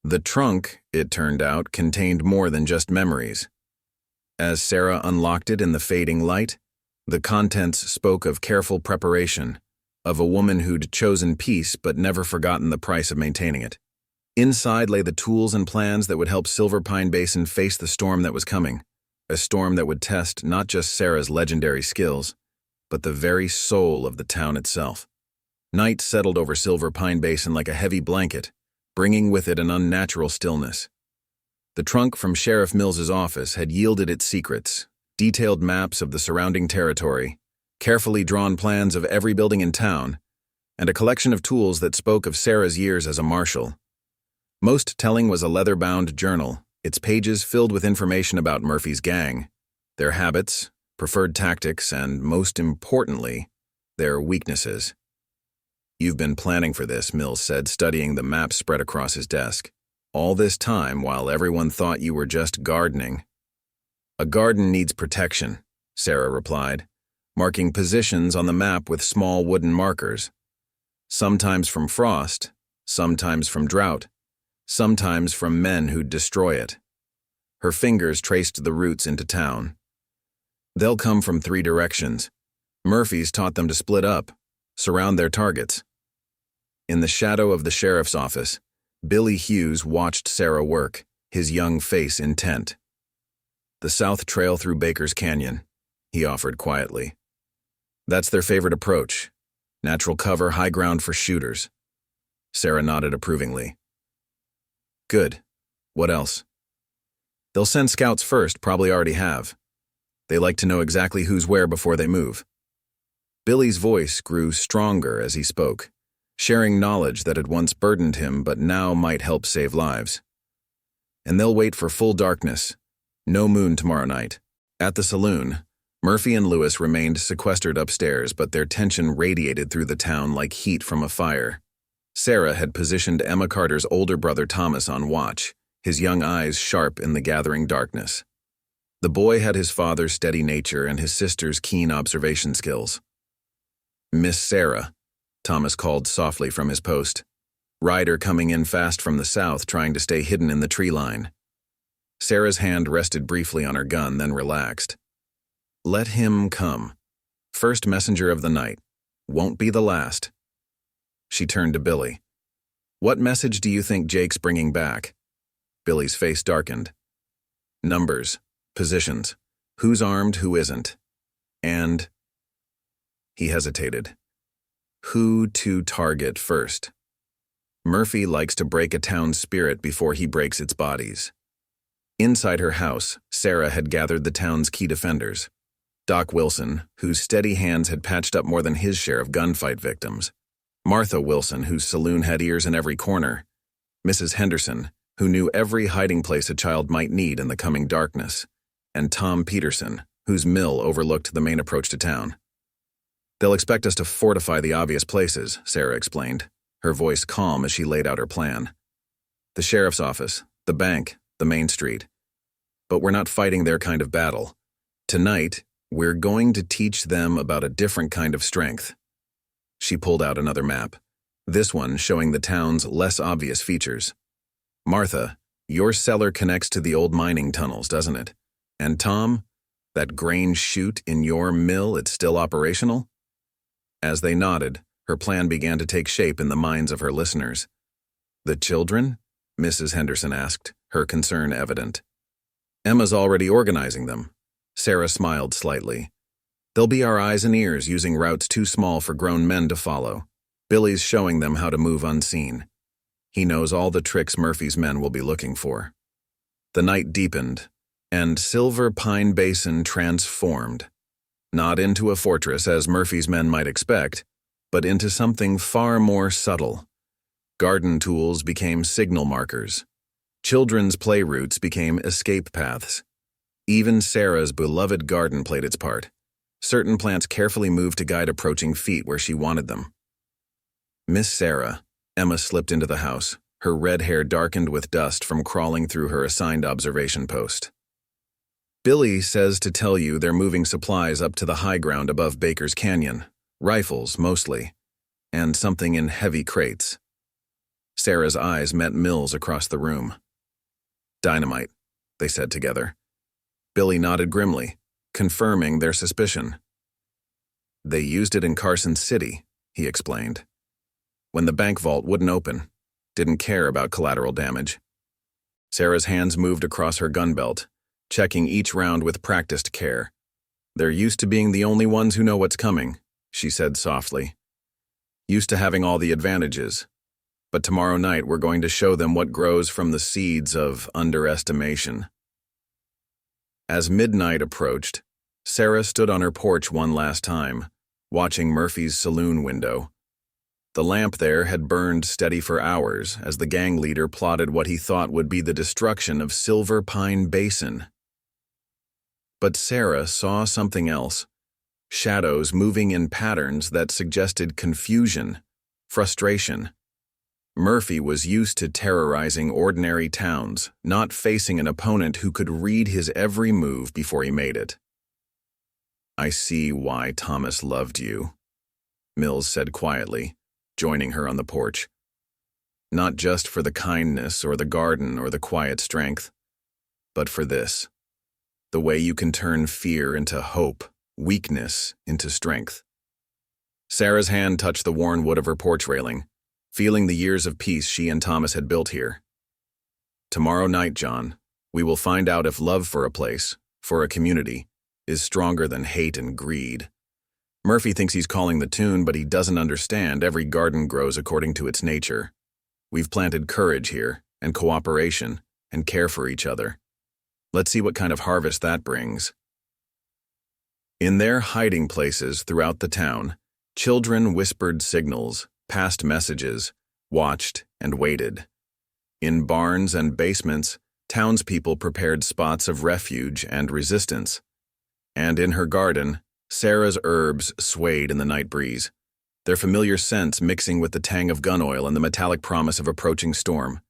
The trunk, it turned out, contained more than just memories. As Sarah unlocked it in the fading light, the contents spoke of careful preparation, of a woman who'd chosen peace but never forgotten the price of maintaining it. Inside lay the tools and plans that would help Silver Pine Basin face the storm that was coming, a storm that would test not just Sarah's legendary skills, but the very soul of the town itself. Night settled over Silver Pine Basin like a heavy blanket, bringing with it an unnatural stillness. The trunk from Sheriff Mills's office had yielded its secrets, detailed maps of the surrounding territory, carefully drawn plans of every building in town, and a collection of tools that spoke of Sarah's years as a marshal. Most telling was a leather-bound journal, its pages filled with information about Murphy's gang, their habits, preferred tactics, and, most importantly, their weaknesses. "You've been planning for this," Mills said, studying the map spread across his desk. "All this time while everyone thought you were just gardening." "A garden needs protection," Sarah replied, marking positions on the map with small wooden markers. Sometimes from frost, sometimes from drought, sometimes from men who'd destroy it. Her fingers traced the routes into town. "They'll come from 3 directions. Murphy's taught them to split up, surround their targets." In the shadow of the sheriff's office, Billy Hughes watched Sarah work, his young face intent. "The south trail through Baker's Canyon," he offered quietly. "That's their favorite approach. Natural cover, high ground for shooters." Sarah nodded approvingly. "Good. What else?" "They'll send scouts first, probably already have. They like to know exactly who's where before they move." Billy's voice grew stronger as he spoke, sharing knowledge that had once burdened him but now might help save lives. "And they'll wait for full darkness. No moon tomorrow night." At the saloon, Murphy and Lewis remained sequestered upstairs, but their tension radiated through the town like heat from a fire. Sarah had positioned Emma Carter's older brother Thomas on watch, his young eyes sharp in the gathering darkness. The boy had his father's steady nature and his sister's keen observation skills. "Miss Sarah," Thomas called softly from his post. Ryder coming in fast from the south, trying to stay hidden in the tree line. Sarah's hand rested briefly on her gun, then relaxed. "Let him come. First messenger of the night. Won't be the last." She turned to Billy. "What message do you think Jake's bringing back?" Billy's face darkened. "Numbers, positions, who's armed, who isn't. And—" he hesitated. "Who to target first. Murphy likes to break a town's spirit before he breaks its bodies." Inside her house, Sarah had gathered the town's key defenders. Doc Wilson, whose steady hands had patched up more than his share of gunfight victims. Martha Wilson, whose saloon had ears in every corner. Mrs. Henderson, who knew every hiding place a child might need in the coming darkness. And Tom Peterson, whose mill overlooked the main approach to town. "They'll expect us to fortify the obvious places," Sarah explained, her voice calm as she laid out her plan. "The sheriff's office, the bank, the main street. But we're not fighting their kind of battle. Tonight, we're going to teach them about a different kind of strength." She pulled out another map, this one showing the town's less obvious features. "Martha, your cellar connects to the old mining tunnels, doesn't it? And Tom, that grain chute in your mill, it's still operational?" As they nodded, her plan began to take shape in the minds of her listeners. "The children?" Mrs. Henderson asked, her concern evident. "Emma's already organizing them." Sarah smiled slightly. "They'll be our eyes and ears, using routes too small for grown men to follow. Billy's showing them how to move unseen. He knows all the tricks Murphy's men will be looking for." The night deepened, and Silver Pine Basin transformed. Not into a fortress, as Murphy's men might expect, but into something far more subtle. Garden tools became signal markers. Children's play routes became escape paths. Even Sarah's beloved garden played its part. Certain plants carefully moved to guide approaching feet where she wanted them. "Miss Sarah," Emma slipped into the house, her red hair darkened with dust from crawling through her assigned observation post. "Billy says to tell you they're moving supplies up to the high ground above Baker's Canyon, rifles mostly, and something in heavy crates." Sarah's eyes met Mills across the room. "Dynamite," they said together. Billy nodded grimly, confirming their suspicion. They used it in Carson City, he explained. When the bank vault wouldn't open, didn't care about collateral damage. Sarah's hands moved across her gun belt, checking each round with practiced care. They're used to being the only ones who know what's coming, she said softly. Used to having all the advantages. But tomorrow night we're going to show them what grows from the seeds of underestimation. As midnight approached, Sarah stood on her porch one last time, watching Murphy's saloon window. The lamp there had burned steady for hours as the gang leader plotted what he thought would be the destruction of Silver Pine Basin. But Sarah saw something else, shadows moving in patterns that suggested confusion, frustration. Murphy was used to terrorizing ordinary towns, not facing an opponent who could read his every move before he made it. I see why Thomas loved you, Mills said quietly, joining her on the porch. Not just for the kindness or the garden or the quiet strength, but for this. The way you can turn fear into hope, weakness into strength. Sarah's hand touched the worn wood of her porch railing, feeling the years of peace she and Thomas had built here. Tomorrow night, John, we will find out if love for a place, for a community, is stronger than hate and greed. Murphy thinks he's calling the tune, but he doesn't understand every garden grows according to its nature. We've planted courage here, and cooperation, and care for each other. Let's see what kind of harvest that brings. In their hiding places throughout the town, children whispered signals, passed messages, watched, and waited. In barns and basements, townspeople prepared spots of refuge and resistance. And in her garden, Sarah's herbs swayed in the night breeze, their familiar scents mixing with the tang of gun oil and the metallic promise of approaching storm.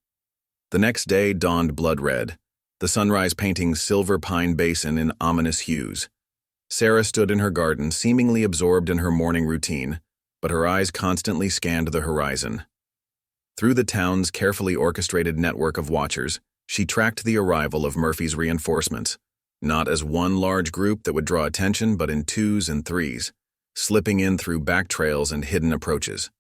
The next day dawned blood-red, the sunrise painting Silver Pine Basin in ominous hues. Sarah stood in her garden, seemingly absorbed in her morning routine, but her eyes constantly scanned the horizon. Through the town's carefully orchestrated network of watchers, she tracked the arrival of Murphy's reinforcements, not as one large group that would draw attention, but in twos and threes, slipping in through back trails and hidden approaches.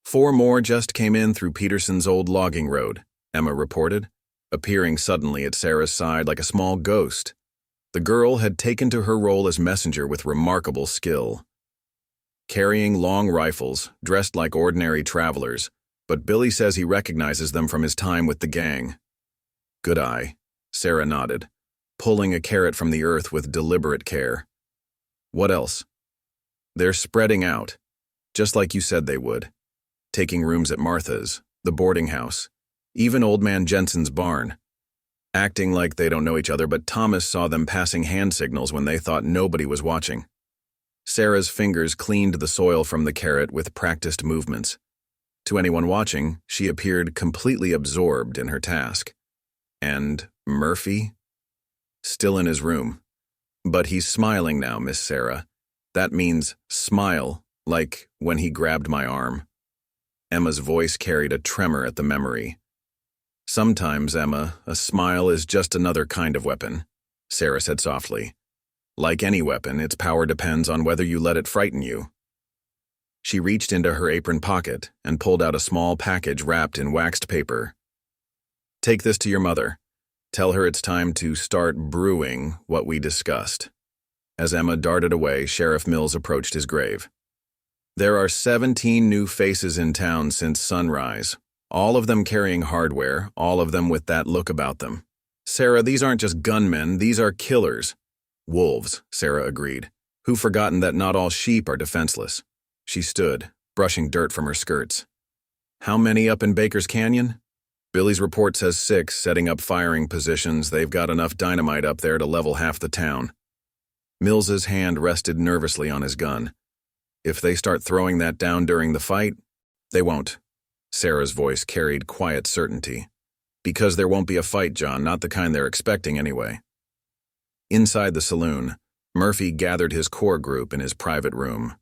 4 more just came in through Peterson's old logging road, Emma reported, appearing suddenly at Sarah's side like a small ghost. The girl had taken to her role as messenger with remarkable skill. Carrying long rifles, dressed like ordinary travelers, but Billy says he recognizes them from his time with the gang. Good eye, Sarah nodded, pulling a carrot from the earth with deliberate care. What else? They're spreading out, just like you said they would, taking rooms at Martha's, the boarding house, even Old Man Jensen's barn, acting like they don't know each other, but Thomas saw them passing hand signals when they thought nobody was watching. Sarah's fingers cleaned the soil from the carrot with practiced movements. To anyone watching, she appeared completely absorbed in her task. And Murphy? Still in his room. But he's smiling now, Miss Sarah. That means smile, like when he grabbed my arm. Emma's voice carried a tremor at the memory. Sometimes, Emma, a smile is just another kind of weapon, Sarah said softly. Like any weapon, its power depends on whether you let it frighten you. She reached into her apron pocket and pulled out a small package wrapped in waxed paper. Take this to your mother. Tell her it's time to start brewing what we discussed. As Emma darted away, Sheriff Mills approached his grave. There are 17 new faces in town since sunrise, all of them carrying hardware, all of them with that look about them. Sarah, these aren't just gunmen, these are killers. Wolves, Sarah agreed. Who've forgotten that not all sheep are defenseless? She stood, brushing dirt from her skirts. How many up in Baker's Canyon? Billy's report says 6, setting up firing positions. They've got enough dynamite up there to level half the town. Mills's hand rested nervously on his gun. If they start throwing that down during the fight, they won't. Sarah's voice carried quiet certainty. Because there won't be a fight, John, not the kind they're expecting anyway. Inside the saloon, Murphy gathered his core group in his private room.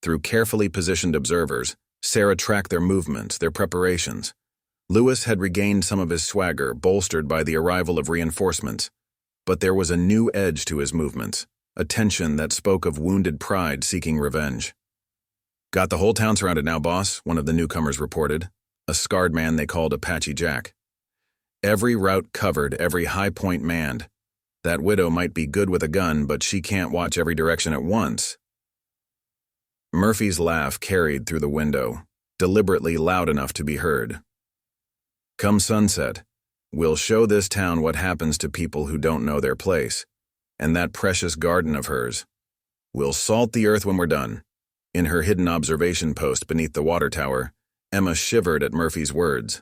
Through carefully positioned observers, Sarah tracked their movements, their preparations. Lewis had regained some of his swagger, bolstered by the arrival of reinforcements. But there was a new edge to his movements, a tension that spoke of wounded pride seeking revenge. "Got the whole town surrounded now, boss," one of the newcomers reported, a scarred man they called Apache Jack. "Every route covered, every high point manned. That widow might be good with a gun, but she can't watch every direction at once." Murphy's laugh carried through the window, deliberately loud enough to be heard. "Come sunset, we'll show this town what happens to people who don't know their place, and that precious garden of hers. We'll salt the earth when we're done." In her hidden observation post beneath the water tower, Emma shivered at Murphy's words.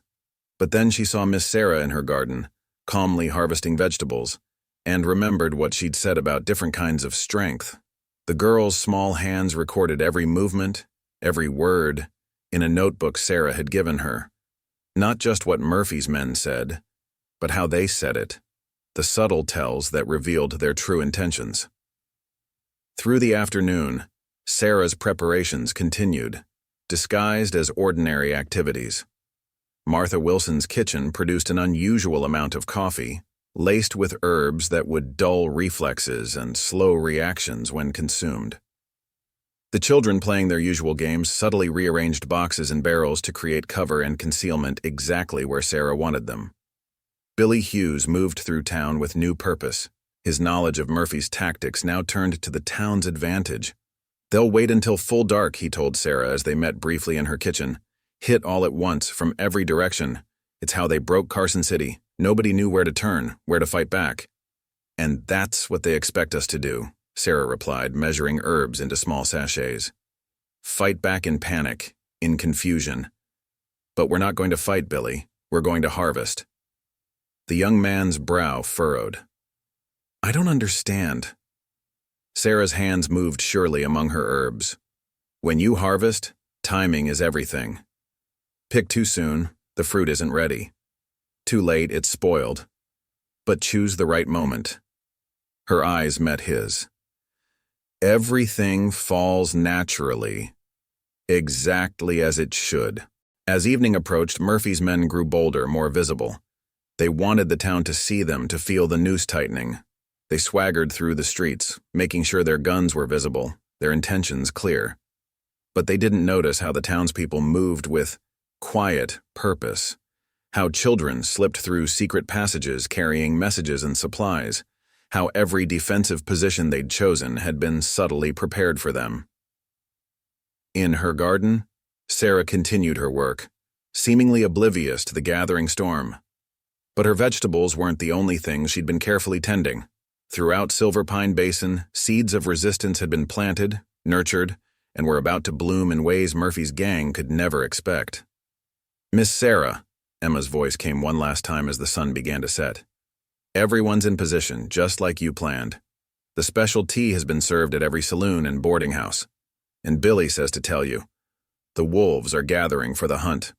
But then she saw Miss Sarah in her garden, calmly harvesting vegetables, and remembered what she'd said about different kinds of strength. The girl's small hands recorded every movement, every word, in a notebook Sarah had given her. Not just what Murphy's men said, but how they said it, the subtle tells that revealed their true intentions. Through the afternoon, Sarah's preparations continued, disguised as ordinary activities. Martha Wilson's kitchen produced an unusual amount of coffee, laced with herbs that would dull reflexes and slow reactions when consumed. The children, playing their usual games, subtly rearranged boxes and barrels to create cover and concealment exactly where Sarah wanted them. Billy Hughes moved through town with new purpose. His knowledge of Murphy's tactics now turned to the town's advantage. "They'll wait until full dark," he told Sarah as they met briefly in her kitchen. "Hit all at once, from every direction. It's how they broke Carson City. Nobody knew where to turn, where to fight back." "And that's what they expect us to do," Sarah replied, measuring herbs into small sachets. "Fight back in panic, in confusion. But we're not going to fight, Billy. We're going to harvest." The young man's brow furrowed. "I don't understand." Sarah's hands moved surely among her herbs. "When you harvest, timing is everything. Pick too soon, the fruit isn't ready. Too late, it's spoiled. But choose the right moment." Her eyes met his. "Everything falls naturally, exactly as it should." As evening approached, Murphy's men grew bolder, more visible. They wanted the town to see them, to feel the noose tightening. They swaggered through the streets, making sure their guns were visible, their intentions clear. But they didn't notice how the townspeople moved with quiet purpose, how children slipped through secret passages carrying messages and supplies, how every defensive position they'd chosen had been subtly prepared for them. In her garden, Sarah continued her work, seemingly oblivious to the gathering storm. But her vegetables weren't the only things she'd been carefully tending. Throughout Silver Pine Basin, seeds of resistance had been planted, nurtured, and were about to bloom in ways Murphy's gang could never expect. "Miss Sarah," Emma's voice came one last time as the sun began to set. "Everyone's in position, just like you planned. The special tea has been served at every saloon and boarding house. And Billy says to tell you, the wolves are gathering for the hunt."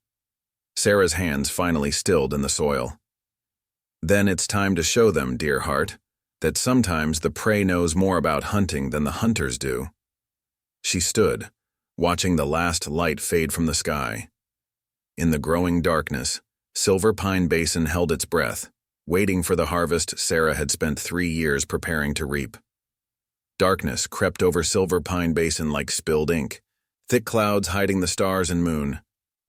Sarah's hands finally stilled in the soil. "Then it's time to show them, dear heart, that sometimes the prey knows more about hunting than the hunters do." She stood, watching the last light fade from the sky. In the growing darkness, Silver Pine Basin held its breath, waiting for the harvest Sarah had spent 3 years preparing to reap. Darkness crept over Silver Pine Basin like spilled ink, thick clouds hiding the stars and moon.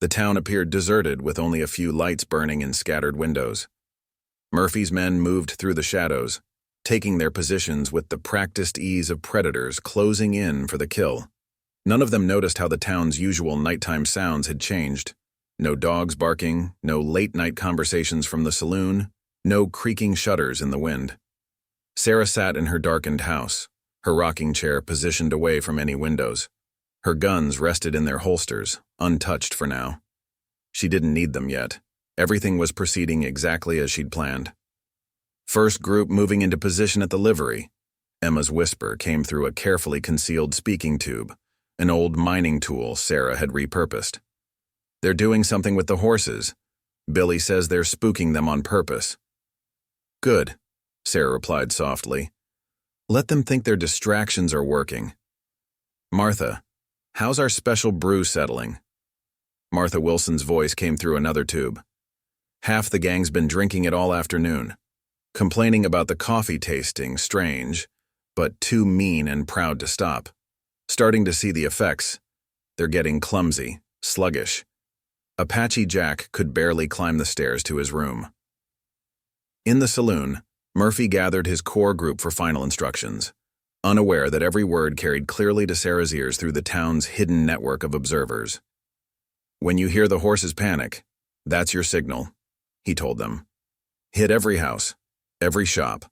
The town appeared deserted with only a few lights burning in scattered windows. Murphy's men moved through the shadows, taking their positions with the practiced ease of predators closing in for the kill. None of them noticed how the town's usual nighttime sounds had changed. No dogs barking, no late-night conversations from the saloon, no creaking shutters in the wind. Sarah sat in her darkened house, her rocking chair positioned away from any windows. Her guns rested in their holsters, untouched for now. She didn't need them yet. Everything was proceeding exactly as she'd planned. First group moving into position at the livery. Emma's whisper came through a carefully concealed speaking tube, an old mining tool Sarah had repurposed. "They're doing something with the horses. Billy says they're spooking them on purpose." "Good," Sarah replied softly. "Let them think their distractions are working." "Martha, how's our special brew settling?" Martha Wilson's voice came through another tube. "Half the gang's been drinking it all afternoon. complaining about the coffee tasting strange, but too mean and proud to stop. Starting to see the effects. They're getting clumsy, sluggish. Apache Jack could barely climb the stairs to his room. In the saloon, Murphy gathered his core group for final instructions, unaware that every word carried clearly to Sarah's ears through the town's hidden network of observers. "When you hear the horses panic, that's your signal," he told them. "Hit every house, every shop.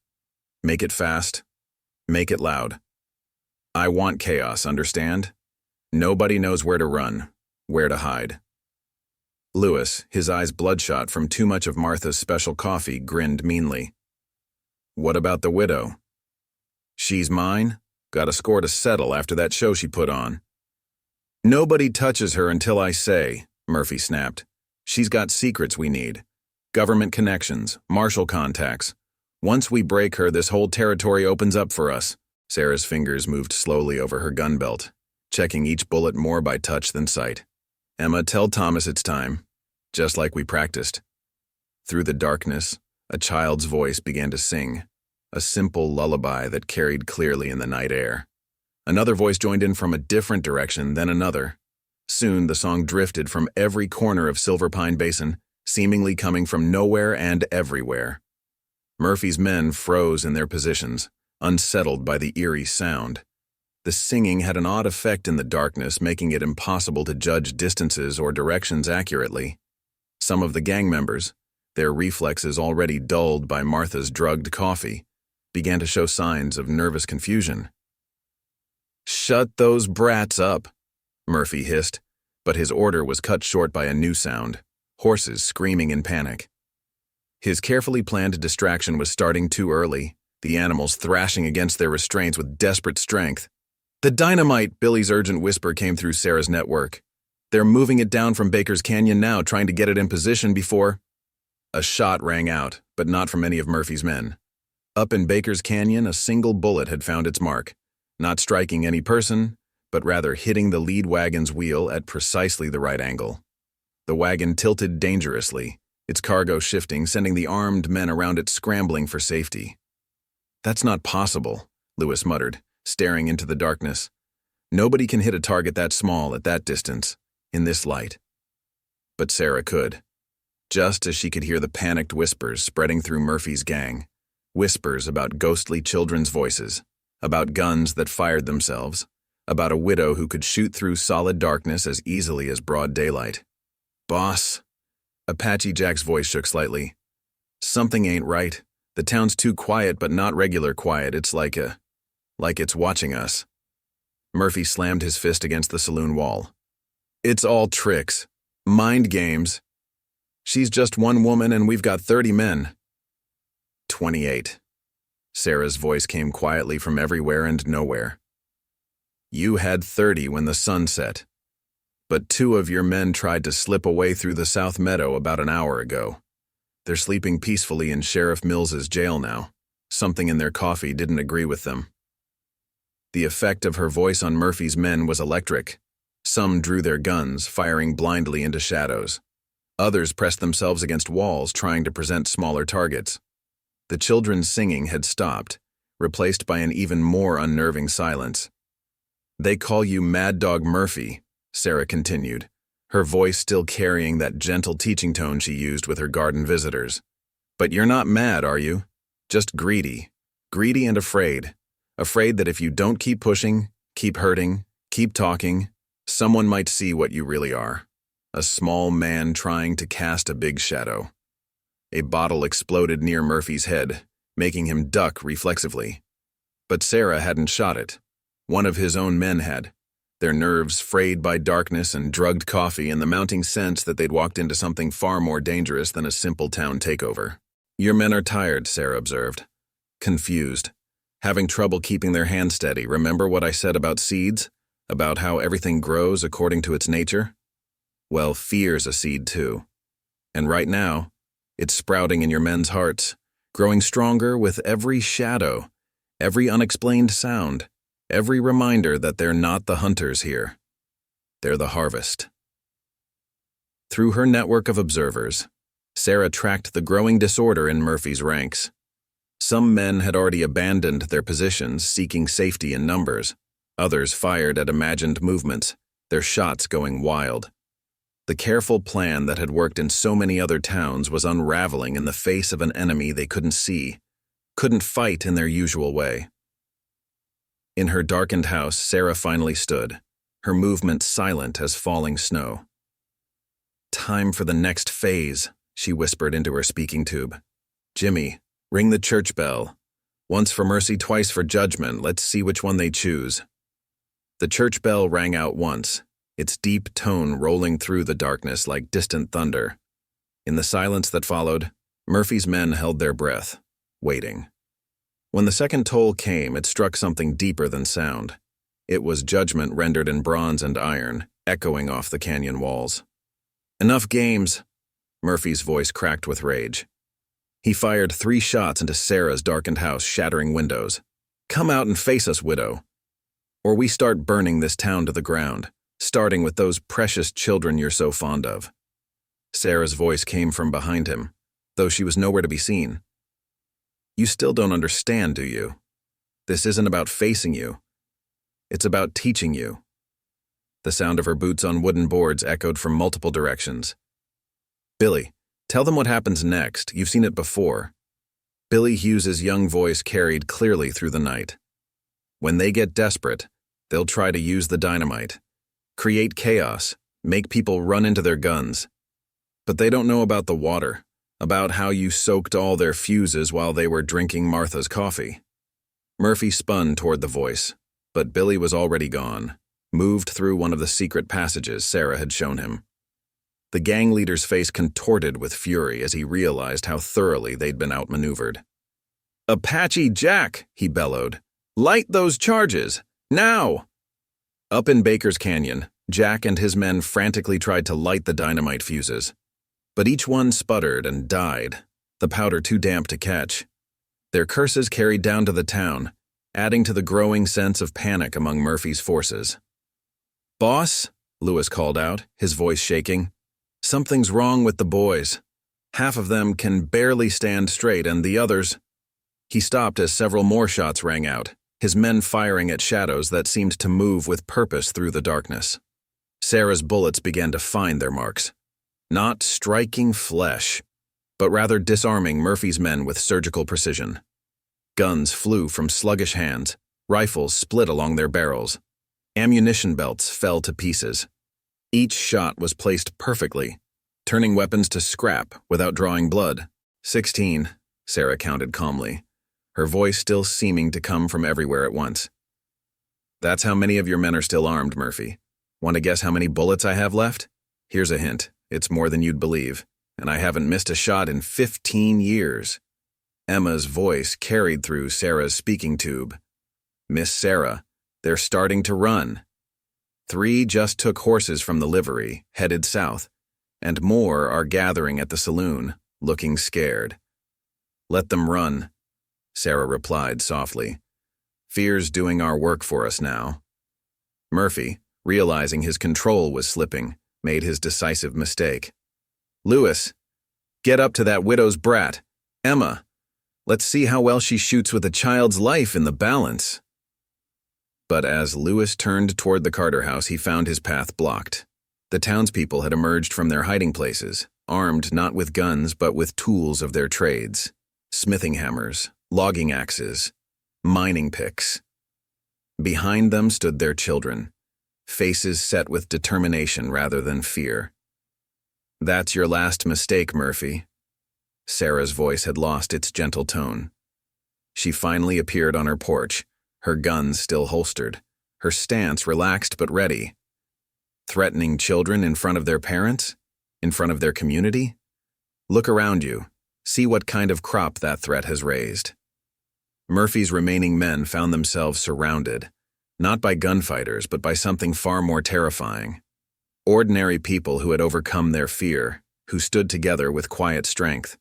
Make it fast. Make it loud. I want chaos, understand? Nobody knows where to run, where to hide." Lewis, his eyes bloodshot from too much of Martha's special coffee, grinned meanly. "What about the widow?" "She's mine. Got a score to settle after that show she put on." "Nobody touches her until I say," Murphy snapped. "She's got secrets we need. Government connections, marshal contacts. Once we break her, this whole territory opens up for us." Sarah's fingers moved slowly over her gun belt, checking each bullet more by touch than sight. "Emma, tell Thomas it's time, just like we practiced." Through the darkness, a child's voice began to sing, a simple lullaby that carried clearly in the night air. Another voice joined in from a different direction, then another. Soon the song drifted from every corner of Silver Pine Basin, seemingly coming from nowhere and everywhere. Murphy's men froze in their positions, unsettled by the eerie sound. The singing had an odd effect in the darkness, making it impossible to judge distances or directions accurately. Some of the gang members, their reflexes already dulled by Martha's drugged coffee, began to show signs of nervous confusion. "Shut those brats up," Murphy hissed, but his order was cut short by a new sound, horses screaming in panic. His carefully planned distraction was starting too early, the animals thrashing against their restraints with desperate strength. "The dynamite!" Billy's urgent whisper came through Sarah's network. "They're moving it down from Baker's Canyon now, trying to get it in position before—" A shot rang out, but not from any of Murphy's men. Up in Baker's Canyon, a single bullet had found its mark, not striking any person, but rather hitting the lead wagon's wheel at precisely the right angle. The wagon tilted dangerously, its cargo shifting, sending the armed men around it scrambling for safety. "That's not possible," Lewis muttered, staring into the darkness. "Nobody can hit a target that small at that distance, in this light." But Sarah could, just as she could hear the panicked whispers spreading through Murphy's gang, whispers about ghostly children's voices, about guns that fired themselves, about a widow who could shoot through solid darkness as easily as broad daylight. "Boss," Apache Jack's voice shook slightly. "Something ain't right. The town's too quiet, but not regular quiet. It's like it's watching us." Murphy slammed his fist against the saloon wall. "It's all tricks. Mind games. She's just one woman and we've got 30 men. 28. Sarah's voice came quietly from everywhere and nowhere. "You had 30 when the sun set. But 2 of your men tried to slip away through the South Meadow about an hour ago. They're sleeping peacefully in Sheriff Mills's jail now. Something in their coffee didn't agree with them." The effect of her voice on Murphy's men was electric. Some drew their guns, firing blindly into shadows. Others pressed themselves against walls, trying to present smaller targets. The children's singing had stopped, replaced by an even more unnerving silence. "They call you Mad Dog Murphy," Sarah continued, her voice still carrying that gentle teaching tone she used with her garden visitors. "But you're not mad, are you? Just greedy. Greedy and afraid. Afraid that if you don't keep pushing, keep hurting, keep talking, someone might see what you really are. A small man trying to cast a big shadow." A bottle exploded near Murphy's head, making him duck reflexively. But Sarah hadn't shot it. One of his own men had, their nerves frayed by darkness and drugged coffee and the mounting sense that they'd walked into something far more dangerous than a simple town takeover. "Your men are tired," Sarah observed. "Confused. Having trouble keeping their hands steady. Remember what I said about seeds? About how everything grows according to its nature? Well, fear's a seed too. And right now, it's sprouting in your men's hearts, growing stronger with every shadow, every unexplained sound, every reminder that they're not the hunters here. They're the harvest." Through her network of observers, Sarah tracked the growing disorder in Murphy's ranks. Some men had already abandoned their positions, seeking safety in numbers. Others fired at imagined movements, their shots going wild. The careful plan that had worked in so many other towns was unraveling in the face of an enemy they couldn't see, couldn't fight in their usual way. In her darkened house, Sarah finally stood, her movement silent as falling snow. "Time for the next phase," she whispered into her speaking tube. "Jimmy, ring the church bell. Once for mercy, twice for judgment. Let's see which one they choose." The church bell rang out once, its deep tone rolling through the darkness like distant thunder. In the silence that followed, Murphy's men held their breath, waiting. When the second toll came, it struck something deeper than sound. It was judgment rendered in bronze and iron, echoing off the canyon walls. "Enough games," Murphy's voice cracked with rage. He fired 3 shots into Sarah's darkened house, shattering windows. "Come out and face us, widow, or we start burning this town to the ground, starting with those precious children you're so fond of." Sarah's voice came from behind him, though she was nowhere to be seen. "You still don't understand, do you? This isn't about facing you. It's about teaching you." The sound of her boots on wooden boards echoed from multiple directions. "Billy, tell them what happens next. You've seen it before." Billy Hughes's young voice carried clearly through the night. "When they get desperate, they'll try to use the dynamite, create chaos, make people run into their guns. But they don't know about the water, about how you soaked all their fuses while they were drinking Martha's coffee." Murphy spun toward the voice, but Billy was already gone, moved through one of the secret passages Sarah had shown him. The gang leader's face contorted with fury as he realized how thoroughly they'd been outmaneuvered. "Apache Jack," he bellowed. "Light those charges! Now!" Up in Baker's Canyon, Jack and his men frantically tried to light the dynamite fuses. But each one sputtered and died, the powder too damp to catch. Their curses carried down to the town, adding to the growing sense of panic among Murphy's forces. "Boss," Lewis called out, his voice shaking, "something's wrong with the boys. Half of them can barely stand straight, and the others—" He stopped as several more shots rang out, his men firing at shadows that seemed to move with purpose through the darkness. Sarah's bullets began to find their marks, not striking flesh, but rather disarming Murphy's men with surgical precision. Guns flew from sluggish hands, rifles split along their barrels. Ammunition belts fell to pieces. Each shot was placed perfectly, turning weapons to scrap without drawing blood. 16, Sarah counted calmly, her voice still seeming to come from everywhere at once. "That's how many of your men are still armed, Murphy. Want to guess how many bullets I have left? Here's a hint. It's more than you'd believe, and I haven't missed a shot in 15 years. Emma's voice carried through Sarah's speaking tube. "Miss Sarah, they're starting to run. 3 just took horses from the livery, headed south, and more are gathering at the saloon, looking scared." "Let them run," Sarah replied softly. "Fear's doing our work for us now." Murphy, realizing his control was slipping, made his decisive mistake. "Lewis, get up to that widow's brat. Emma, let's see how well she shoots with a child's life in the balance." But as Lewis turned toward the Carter house, he found his path blocked. The townspeople had emerged from their hiding places, armed not with guns but with tools of their trades: smithing hammers, logging axes, mining picks. Behind them stood their children, faces set with determination rather than fear. "That's your last mistake, Murphy." Sarah's voice had lost its gentle tone. She finally appeared on her porch, her guns still holstered, her stance relaxed but ready. Threatening children in front of their parents? In front of their community? Look around you. See what kind of crop that threat has raised. Murphy's remaining men found themselves surrounded, not by gunfighters, but by something far more terrifying. Ordinary people who had overcome their fear, who stood together with quiet strength.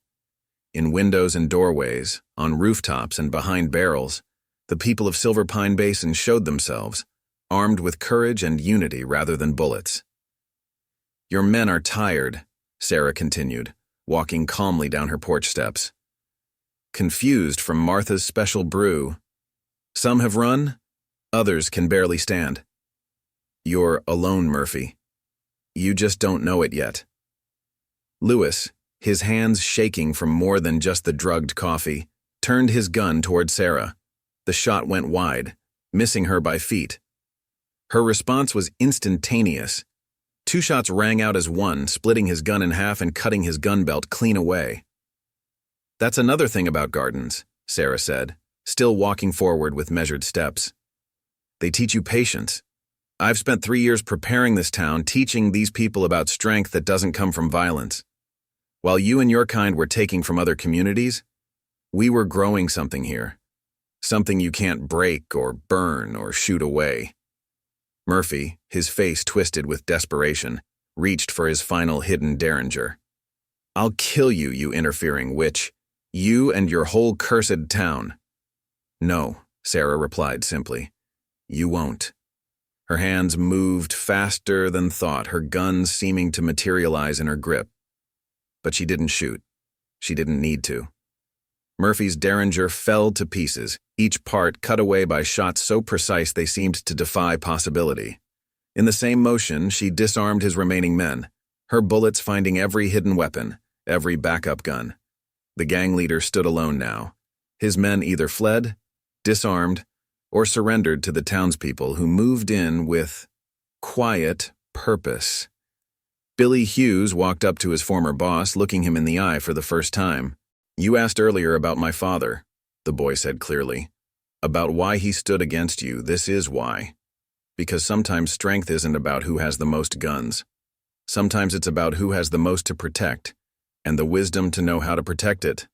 In windows and doorways, on rooftops and behind barrels, the people of Silver Pine Basin showed themselves, armed with courage and unity rather than bullets. "Your men are tired," Sarah continued, walking calmly down her porch steps. confused from Martha's special brew. Some have run, others can barely stand. You're alone, Murphy. You just don't know it yet. Lewis, his hands shaking from more than just the drugged coffee, turned his gun toward Sarah. The shot went wide, missing her by feet. Her response was instantaneous. 2 shots rang out as one, splitting his gun in half and cutting his gun belt clean away. That's another thing about gardens, Sarah said, still walking forward with measured steps. They teach you patience. I've spent 3 years preparing this town, teaching these people about strength that doesn't come from violence. While you and your kind were taking from other communities, we were growing something here. Something you can't break or burn or shoot away. Murphy, his face twisted with desperation, reached for his final hidden derringer. I'll kill you, you interfering witch. You and your whole cursed town. No, Sarah replied simply. You won't. Her hands moved faster than thought, her gun seeming to materialize in her grip. But she didn't shoot. She didn't need to. Murphy's derringer fell to pieces, each part cut away by shots so precise they seemed to defy possibility. In the same motion, she disarmed his remaining men, her bullets finding every hidden weapon, every backup gun. The gang leader stood alone now. His men either fled, disarmed, or surrendered to the townspeople who moved in with quiet purpose. Billy Hughes walked up to his former boss, looking him in the eye for the first time. You asked earlier about my father, the boy said clearly. About why he stood against you, this is why. Because sometimes strength isn't about who has the most guns. Sometimes it's about who has the most to protect, and the wisdom to know how to protect it.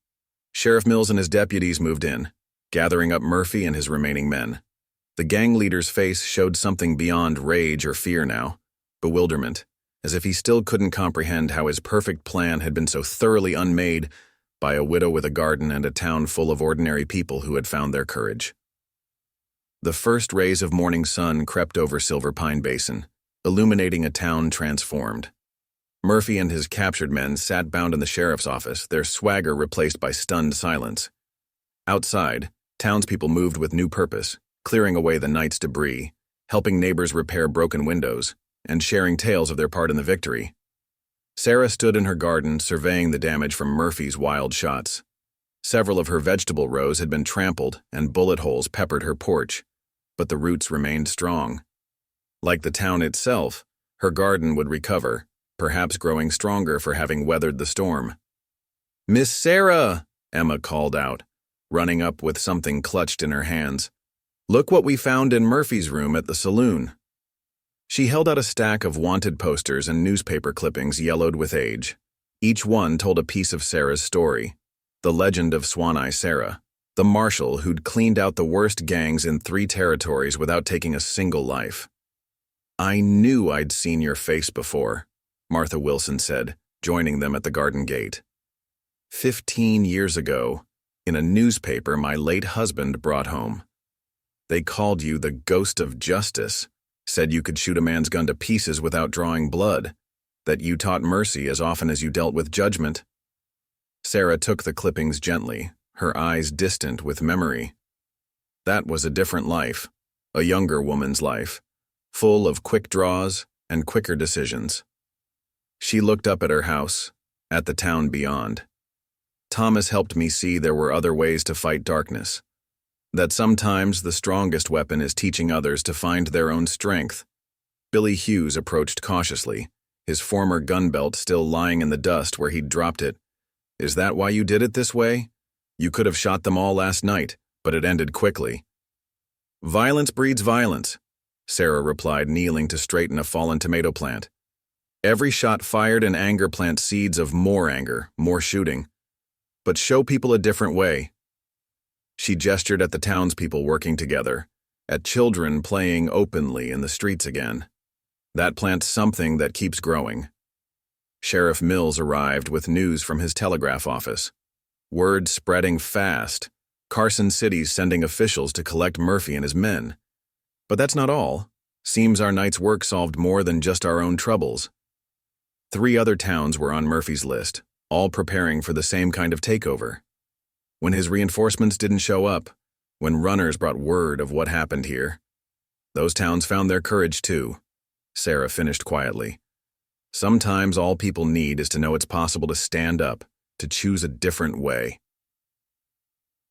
Sheriff Mills and his deputies moved in, gathering up Murphy and his remaining men. The gang leader's face showed something beyond rage or fear now, bewilderment, as if he still couldn't comprehend how his perfect plan had been so thoroughly unmade by a widow with a garden and a town full of ordinary people who had found their courage. The first rays of morning sun crept over Silver Pine Basin, illuminating a town transformed. Murphy and his captured men sat bound in the sheriff's office, their swagger replaced by stunned silence. Outside, townspeople moved with new purpose, clearing away the night's debris, helping neighbors repair broken windows, and sharing tales of their part in the victory. Sarah stood in her garden, surveying the damage from Murphy's wild shots. Several of her vegetable rows had been trampled, and bullet holes peppered her porch, but the roots remained strong. Like the town itself, her garden would recover, perhaps growing stronger for having weathered the storm. "Miss Sarah!" Emma called out, running up with something clutched in her hands. "Look what we found in Murphy's room at the saloon." She held out a stack of wanted posters and newspaper clippings yellowed with age. Each one told a piece of Sarah's story. The legend of Swan Eye Sarah, the marshal who'd cleaned out the worst gangs in 3 territories without taking a single life. "I knew I'd seen your face before," Martha Wilson said, joining them at the garden gate. 15 years ago, in a newspaper my late husband brought home. They called you the ghost of justice, said you could shoot a man's gun to pieces without drawing blood, that you taught mercy as often as you dealt with judgment. Sarah took the clippings gently, her eyes distant with memory. That was a different life, a younger woman's life, full of quick draws and quicker decisions. She looked up at her house, at the town beyond. Thomas helped me see there were other ways to fight darkness. That sometimes the strongest weapon is teaching others to find their own strength. Billy Hughes approached cautiously, his former gun belt still lying in the dust where he'd dropped it. "Is that why you did it this way? You could have shot them all last night, but it ended quickly." "Violence breeds violence," Sarah replied, kneeling to straighten a fallen tomato plant. "Every shot fired in anger plants seeds of more anger, more shooting. But show people a different way." She gestured at the townspeople working together, at children playing openly in the streets again. That plants something that keeps growing. Sheriff Mills arrived with news from his telegraph office. Word spreading fast, Carson City's sending officials to collect Murphy and his men. But that's not all. Seems our night's work solved more than just our own troubles. 3 other towns were on Murphy's list, all preparing for the same kind of takeover. when his reinforcements didn't show up, when runners brought word of what happened here. Those towns found their courage too, Sarah finished quietly. Sometimes all people need is to know it's possible to stand up, to choose a different way.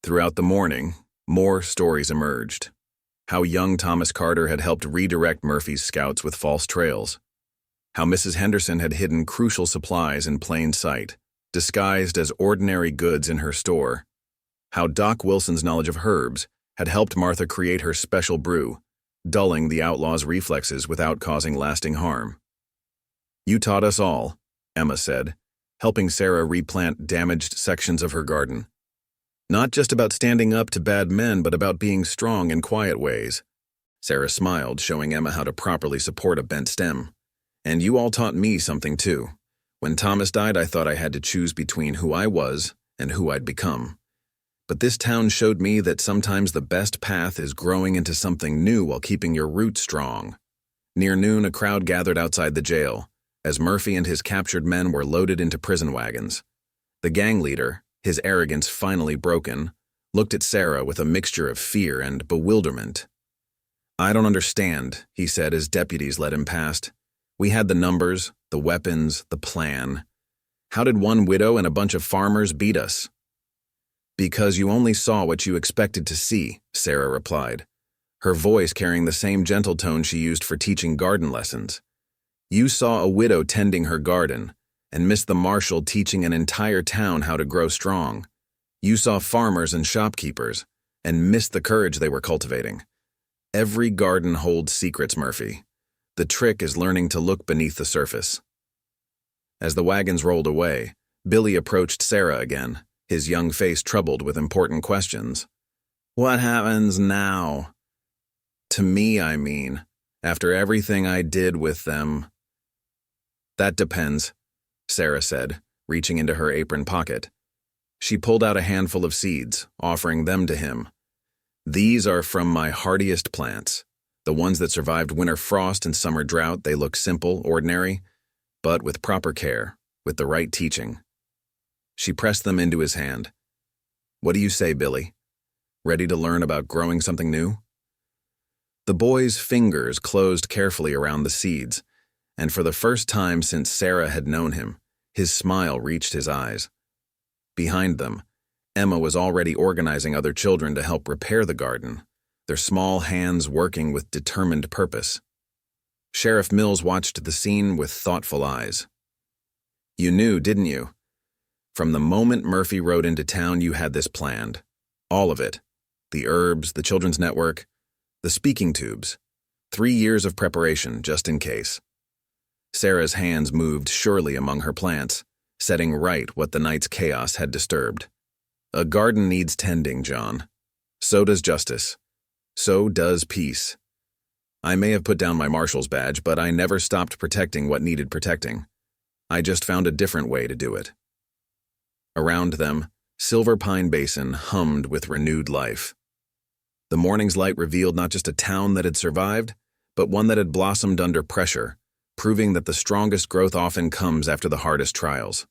Throughout the morning, more stories emerged. How young Thomas Carter had helped redirect Murphy's scouts with false trails. How Mrs. Henderson had hidden crucial supplies in plain sight, disguised as ordinary goods in her store. How Doc Wilson's knowledge of herbs had helped Martha create her special brew, dulling the outlaw's reflexes without causing lasting harm. "You taught us all," Emma said, helping Sarah replant damaged sections of her garden. "Not just about standing up to bad men, but about being strong in quiet ways." Sarah smiled, showing Emma how to properly support a bent stem. "And you all taught me something too. When Thomas died, I thought I had to choose between who I was and who I'd become. But this town showed me that sometimes the best path is growing into something new while keeping your roots strong." Near noon, a crowd gathered outside the jail, as Murphy and his captured men were loaded into prison wagons. The gang leader, his arrogance finally broken, looked at Sarah with a mixture of fear and bewilderment. "I don't understand," he said as deputies led him past. "We had the numbers, the weapons, the plan. How did one widow and a bunch of farmers beat us?" "Because you only saw what you expected to see," Sarah replied, her voice carrying the same gentle tone she used for teaching garden lessons. "You saw a widow tending her garden, and missed the marshal teaching an entire town how to grow strong. You saw farmers and shopkeepers, and missed the courage they were cultivating. Every garden holds secrets, Murphy. The trick is learning to look beneath the surface." As the wagons rolled away, Billy approached Sarah again, his young face troubled with important questions. "What happens now?" "To me, I mean, after everything I did with them." "That depends," Sarah said, reaching into her apron pocket. She pulled out a handful of seeds, offering them to him. "These are from my hardiest plants. The ones that survived winter frost and summer drought. They look simple, ordinary, but with proper care, with the right teaching." She pressed them into his hand. "What do you say, Billy? Ready to learn about growing something new?" The boy's fingers closed carefully around the seeds, and for the first time since Sarah had known him, his smile reached his eyes. Behind them, Emma was already organizing other children to help repair the garden, their small hands working with determined purpose. Sheriff Mills watched the scene with thoughtful eyes. "You knew, didn't you? From the moment Murphy rode into town, you had this planned. All of it. The herbs, the children's network, the speaking tubes. 3 years of preparation, just in case." Sarah's hands moved surely among her plants, setting right what the night's chaos had disturbed. "A garden needs tending, John. So does justice. So does peace. I may have put down my marshal's badge, but I never stopped protecting what needed protecting. I just found a different way to do it." Around them, Silver Pine Basin hummed with renewed life. The morning's light revealed not just a town that had survived, but one that had blossomed under pressure, proving that the strongest growth often comes after the hardest trials.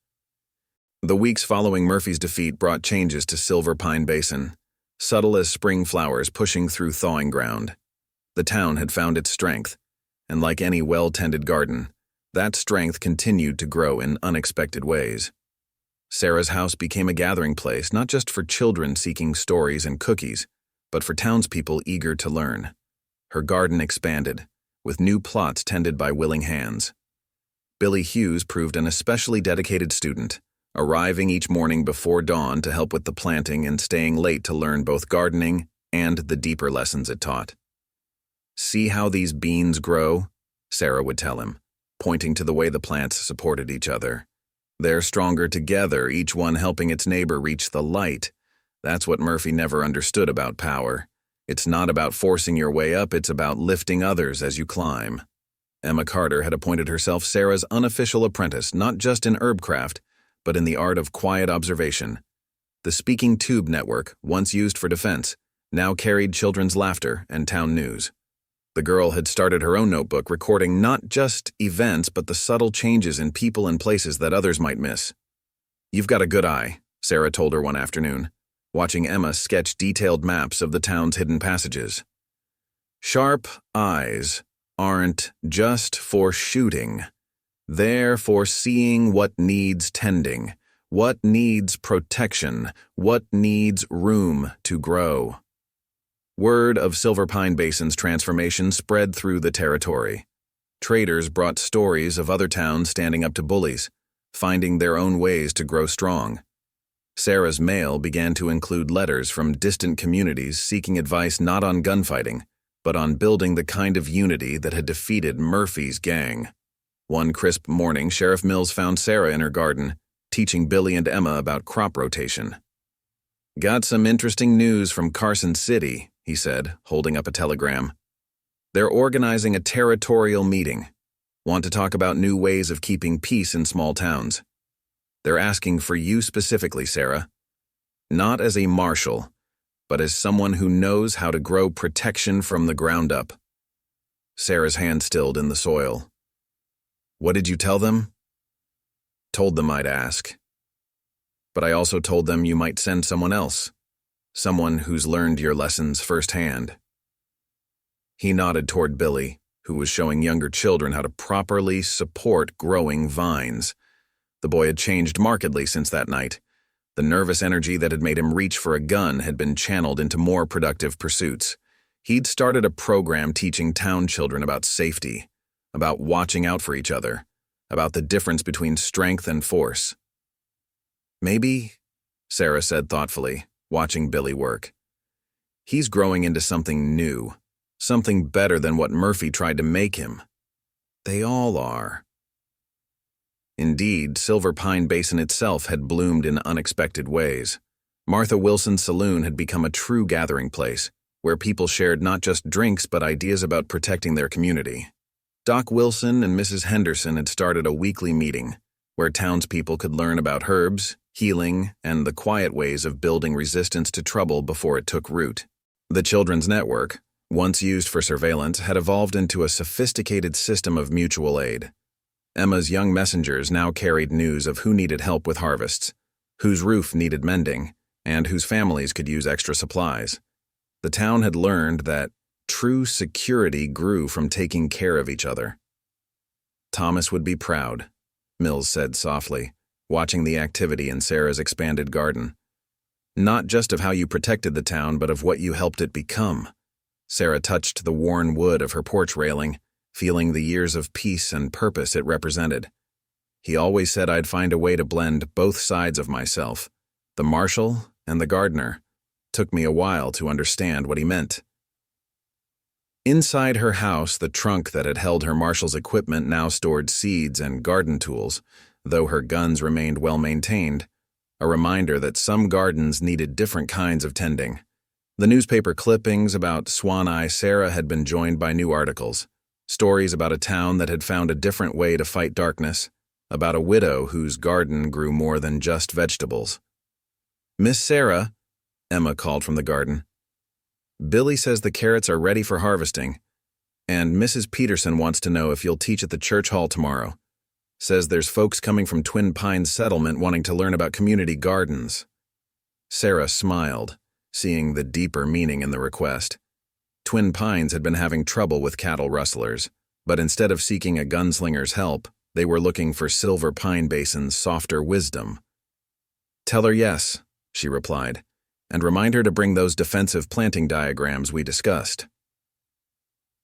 The weeks following Murphy's defeat brought changes to Silver Pine Basin, subtle as spring flowers pushing through thawing ground. The town had found its strength, and like any well-tended garden, that strength continued to grow in unexpected ways. Sarah's house became a gathering place not just for children seeking stories and cookies, but for townspeople eager to learn. Her garden expanded, with new plots tended by willing hands. Billy Hughes proved an especially dedicated student, arriving each morning before dawn to help with the planting and staying late to learn both gardening and the deeper lessons it taught. "See how these beans grow?" Sarah would tell him, pointing to the way the plants supported each other. "They're stronger together, each one helping its neighbor reach the light. That's what Murphy never understood about power. It's not about forcing your way up, it's about lifting others as you climb." Emma Carter had appointed herself Sarah's unofficial apprentice, not just in herbcraft, but in the art of quiet observation. The speaking tube network, once used for defense, now carried children's laughter and town news. The girl had started her own notebook, recording not just events, but the subtle changes in people and places that others might miss. "You've got a good eye," Sarah told her one afternoon. watching Emma sketch detailed maps of the town's hidden passages. Sharp eyes aren't just for shooting. They're for seeing what needs tending, what needs protection, what needs room to grow. Word of Silver Pine Basin's transformation spread through the territory. Traders brought stories of other towns standing up to bullies, finding their own ways to grow strong. Sarah's mail began to include letters from distant communities seeking advice not on gunfighting, but on building the kind of unity that had defeated Murphy's gang. One crisp morning, Sheriff Mills found Sarah in her garden, teaching Billy and Emma about crop rotation. "Got some interesting news from Carson City," he said, holding up a telegram. "They're organizing a territorial meeting. Want to talk about new ways of keeping peace in small towns. They're asking for you specifically, Sarah. Not as a marshal, but as someone who knows how to grow protection from the ground up." Sarah's hand stilled in the soil. "What did you tell them?" "Told them I'd ask. But I also told them you might send someone else, someone who's learned your lessons firsthand." He nodded toward Billy, who was showing younger children how to properly support growing vines. The boy had changed markedly since that night. The nervous energy that had made him reach for a gun had been channeled into more productive pursuits. He'd started a program teaching town children about safety, about watching out for each other, about the difference between strength and force. "Maybe," Sarah said thoughtfully, watching Billy work, "he's growing into something new, something better than what Murphy tried to make him. They all are." Indeed, Silver Pine Basin itself had bloomed in unexpected ways. Martha Wilson's saloon had become a true gathering place, where people shared not just drinks but ideas about protecting their community. Doc Wilson and Mrs. Henderson had started a weekly meeting, where townspeople could learn about herbs, healing, and the quiet ways of building resistance to trouble before it took root. The Children's Network, once used for surveillance, had evolved into a sophisticated system of mutual aid. Emma's young messengers now carried news of who needed help with harvests, whose roof needed mending, and whose families could use extra supplies. The town had learned that true security grew from taking care of each other. "Thomas would be proud," Mills said softly, watching the activity in Sarah's expanded garden. "Not just of how you protected the town, but of what you helped it become." Sarah touched the worn wood of her porch railing, feeling the years of peace and purpose it represented. "He always said I'd find a way to blend both sides of myself, the marshal and the gardener. Took me a while to understand what he meant." Inside her house, the trunk that had held her marshal's equipment now stored seeds and garden tools, though her guns remained well maintained, a reminder that some gardens needed different kinds of tending. The newspaper clippings about Swan Eye Sarah had been joined by new articles. Stories about a town that had found a different way to fight darkness, about a widow whose garden grew more than just vegetables. "Miss Sarah," Emma called from the garden. "Billy says the carrots are ready for harvesting, and Mrs. Peterson wants to know if you'll teach at the church hall tomorrow. Says there's folks coming from Twin Pines settlement wanting to learn about community gardens." Sarah smiled, seeing the deeper meaning in the request. Twin Pines had been having trouble with cattle rustlers, but instead of seeking a gunslinger's help, they were looking for Silver Pine Basin's softer wisdom. "Tell her yes," she replied, "and remind her to bring those defensive planting diagrams we discussed."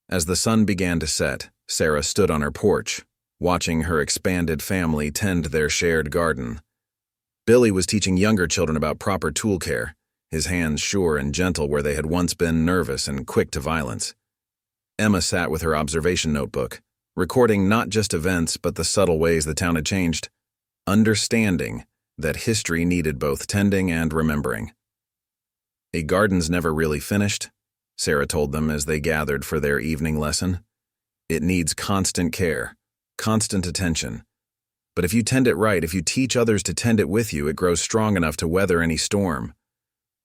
As the sun began to set, Sarah stood on her porch, watching her expanded family tend their shared garden. Billy was teaching younger children about proper tool care, his hands sure and gentle where they had once been nervous and quick to violence. Emma sat with her observation notebook, recording not just events but the subtle ways the town had changed, understanding that history needed both tending and remembering. "A garden's never really finished," Sarah told them as they gathered for their evening lesson. "It needs constant care, constant attention. But if you tend it right, if you teach others to tend it with you, it grows strong enough to weather any storm.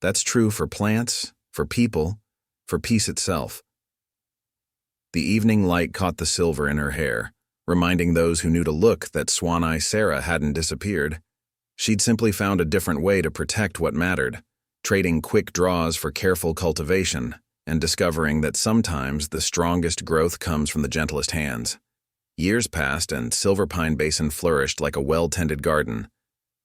That's true for plants, for people, for peace itself." The evening light caught the silver in her hair, reminding those who knew to look that Swan Eye Sarah hadn't disappeared. She'd simply found a different way to protect what mattered, trading quick draws for careful cultivation, and discovering that sometimes the strongest growth comes from the gentlest hands. Years passed and Silver Pine Basin flourished like a well-tended garden.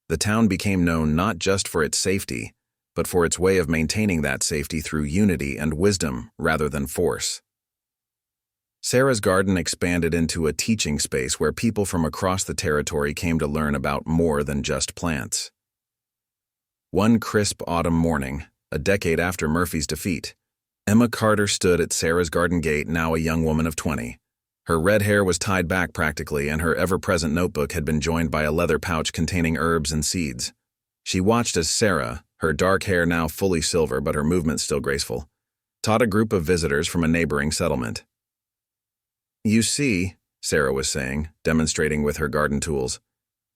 The town became known not just for its safety, but for its way of maintaining that safety through unity and wisdom rather than force. Sarah's garden expanded into a teaching space where people from across the territory came to learn about more than just plants. One crisp autumn morning, a decade after Murphy's defeat, Emma Carter stood at Sarah's garden gate, now a young woman of 20. Her red hair was tied back practically, and her ever-present notebook had been joined by a leather pouch containing herbs and seeds. She watched as Sarah, her dark hair now fully silver but her movement still graceful, taught a group of visitors from a neighboring settlement. "You see," Sarah was saying, demonstrating with her garden tools,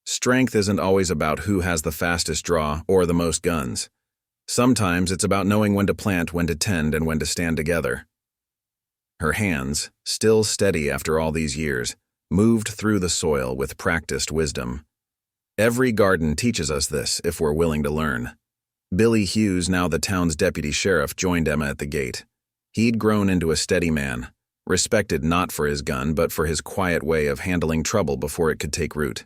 "strength isn't always about who has the fastest draw or the most guns. Sometimes it's about knowing when to plant, when to tend, and when to stand together." Her hands, still steady after all these years, moved through the soil with practiced wisdom. Every garden teaches us this if we're willing to learn. Billy Hughes, now the town's deputy sheriff, joined Emma at the gate. He'd grown into a steady man, respected not for his gun but for his quiet way of handling trouble before it could take root.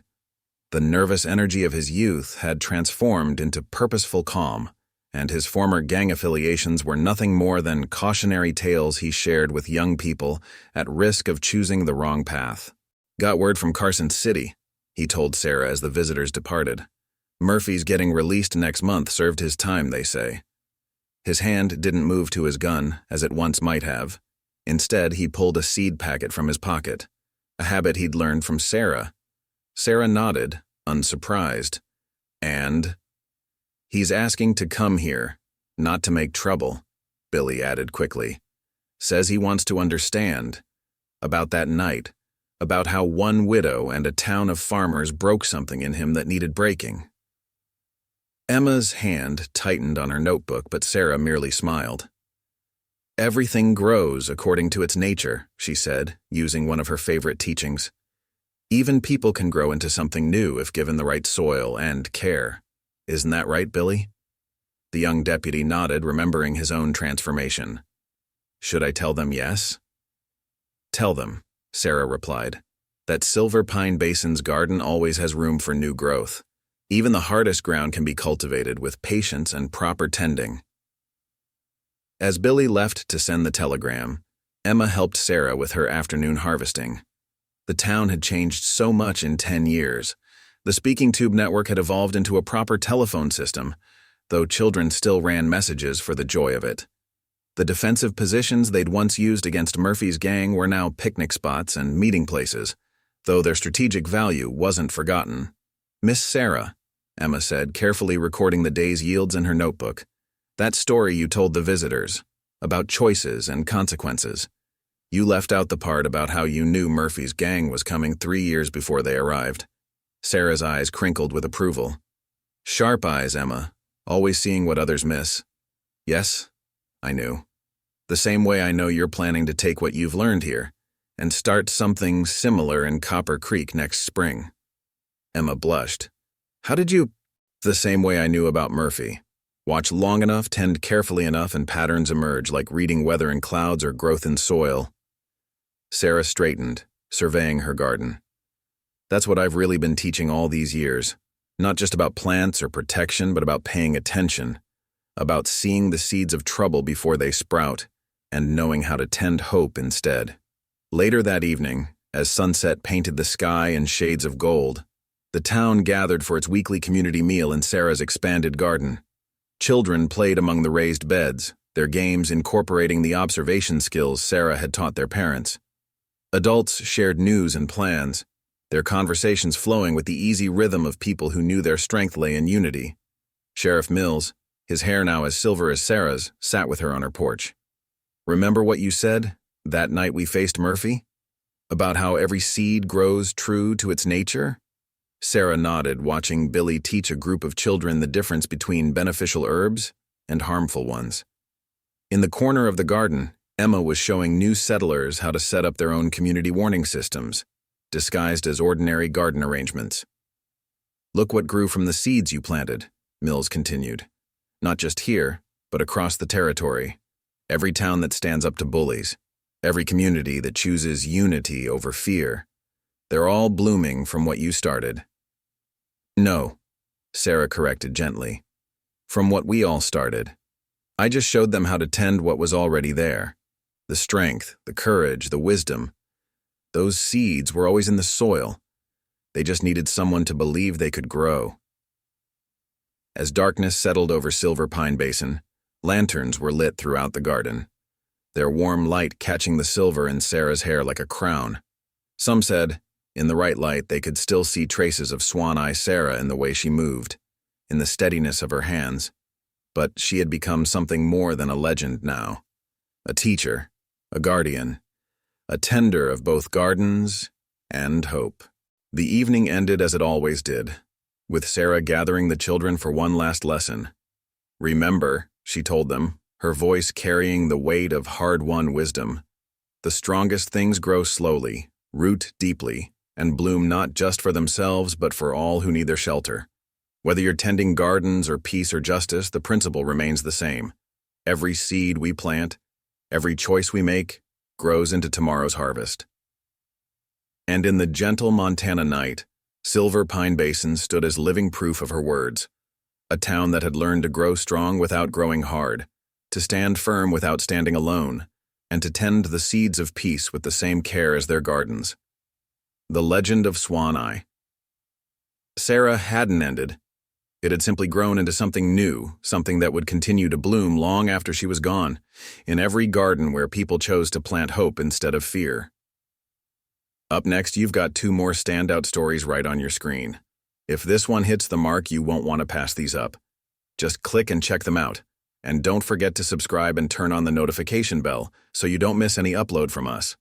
The nervous energy of his youth had transformed into purposeful calm, and his former gang affiliations were nothing more than cautionary tales he shared with young people at risk of choosing the wrong path. "Got word from Carson City," he told Sarah as the visitors departed. "Murphy's getting released next month. Served his time, they say." His hand didn't move to his gun, as it once might have. Instead, he pulled a seed packet from his pocket, a habit he'd learned from Sarah. Sarah nodded, unsurprised. "And?" "He's asking to come here, not to make trouble," Billy added quickly. "Says he wants to understand. About that night. About how one widow and a town of farmers broke something in him that needed breaking." Emma's hand tightened on her notebook, but Sarah merely smiled. "Everything grows according to its nature," she said, using one of her favorite teachings. "Even people can grow into something new if given the right soil and care. Isn't that right, Billy?" The young deputy nodded, remembering his own transformation. "Should I tell them yes?" "Tell them," Sarah replied, "that Silver Pine Basin's garden always has room for new growth. Even the hardest ground can be cultivated with patience and proper tending." As Billy left to send the telegram, Emma helped Sarah with her afternoon harvesting. The town had changed so much in 10 years. The speaking tube network had evolved into a proper telephone system, though children still ran messages for the joy of it. The defensive positions they'd once used against Murphy's gang were now picnic spots and meeting places, though their strategic value wasn't forgotten. "Miss Sarah," Emma said, carefully recording the day's yields in her notebook, "that story you told the visitors, about choices and consequences. You left out the part about how you knew Murphy's gang was coming 3 years before they arrived." Sarah's eyes crinkled with approval. "Sharp eyes, Emma, always seeing what others miss." "Yes, I knew. The same way I know you're planning to take what you've learned here and start something similar in Copper Creek next spring." Emma blushed. "How did you—" "The same way I knew about Murphy. Watch long enough, tend carefully enough, and patterns emerge, like reading weather in clouds or growth in soil." Sarah straightened, surveying her garden. "That's what I've really been teaching all these years. Not just about plants or protection, but about paying attention. About seeing the seeds of trouble before they sprout, and knowing how to tend hope instead." Later that evening, as sunset painted the sky in shades of gold, the town gathered for its weekly community meal in Sarah's expanded garden. Children played among the raised beds, their games incorporating the observation skills Sarah had taught their parents. Adults shared news and plans, their conversations flowing with the easy rhythm of people who knew their strength lay in unity. Sheriff Mills, his hair now as silver as Sarah's, sat with her on her porch. "Remember what you said, that night we faced Murphy? About how every seed grows true to its nature?" Sarah nodded, watching Billy teach a group of children the difference between beneficial herbs and harmful ones. In the corner of the garden, Emma was showing new settlers how to set up their own community warning systems, disguised as ordinary garden arrangements. "Look what grew from the seeds you planted," Mills continued. Not just here, but across the territory. Every town that stands up to bullies. Every community that chooses unity over fear. They're all blooming from what you started. No, Sarah corrected gently. From what we all started. I just showed them how to tend what was already there. The strength, the courage, the wisdom. Those seeds were always in the soil. They just needed someone to believe they could grow. As darkness settled over Silver Pine Basin, lanterns were lit throughout the garden, their warm light catching the silver in Sarah's hair like a crown. Some said, in the right light, they could still see traces of Swan Eye Sarah in the way she moved, in the steadiness of her hands. But she had become something more than a legend now. A teacher, a guardian, a tender of both gardens and hope. The evening ended as it always did, with Sarah gathering the children for one last lesson. Remember, she told them, her voice carrying the weight of hard-won wisdom. The strongest things grow slowly, root deeply, and bloom not just for themselves but for all who need their shelter. Whether you're tending gardens or peace or justice, the principle remains the same. Every seed we plant, every choice we make, grows into tomorrow's harvest. And in the gentle Montana night, Silver Pine Basin stood as living proof of her words. A town that had learned to grow strong without growing hard, to stand firm without standing alone, and to tend the seeds of peace with the same care as their gardens. The legend of Swan Eye. Sarah hadn't ended. It had simply grown into something new, something that would continue to bloom long after she was gone, in every garden where people chose to plant hope instead of fear. Up next, you've got 2 more standout stories right on your screen. If this one hits the mark, you won't want to pass these up. Just click and check them out. And don't forget to subscribe and turn on the notification bell so you don't miss any upload from us.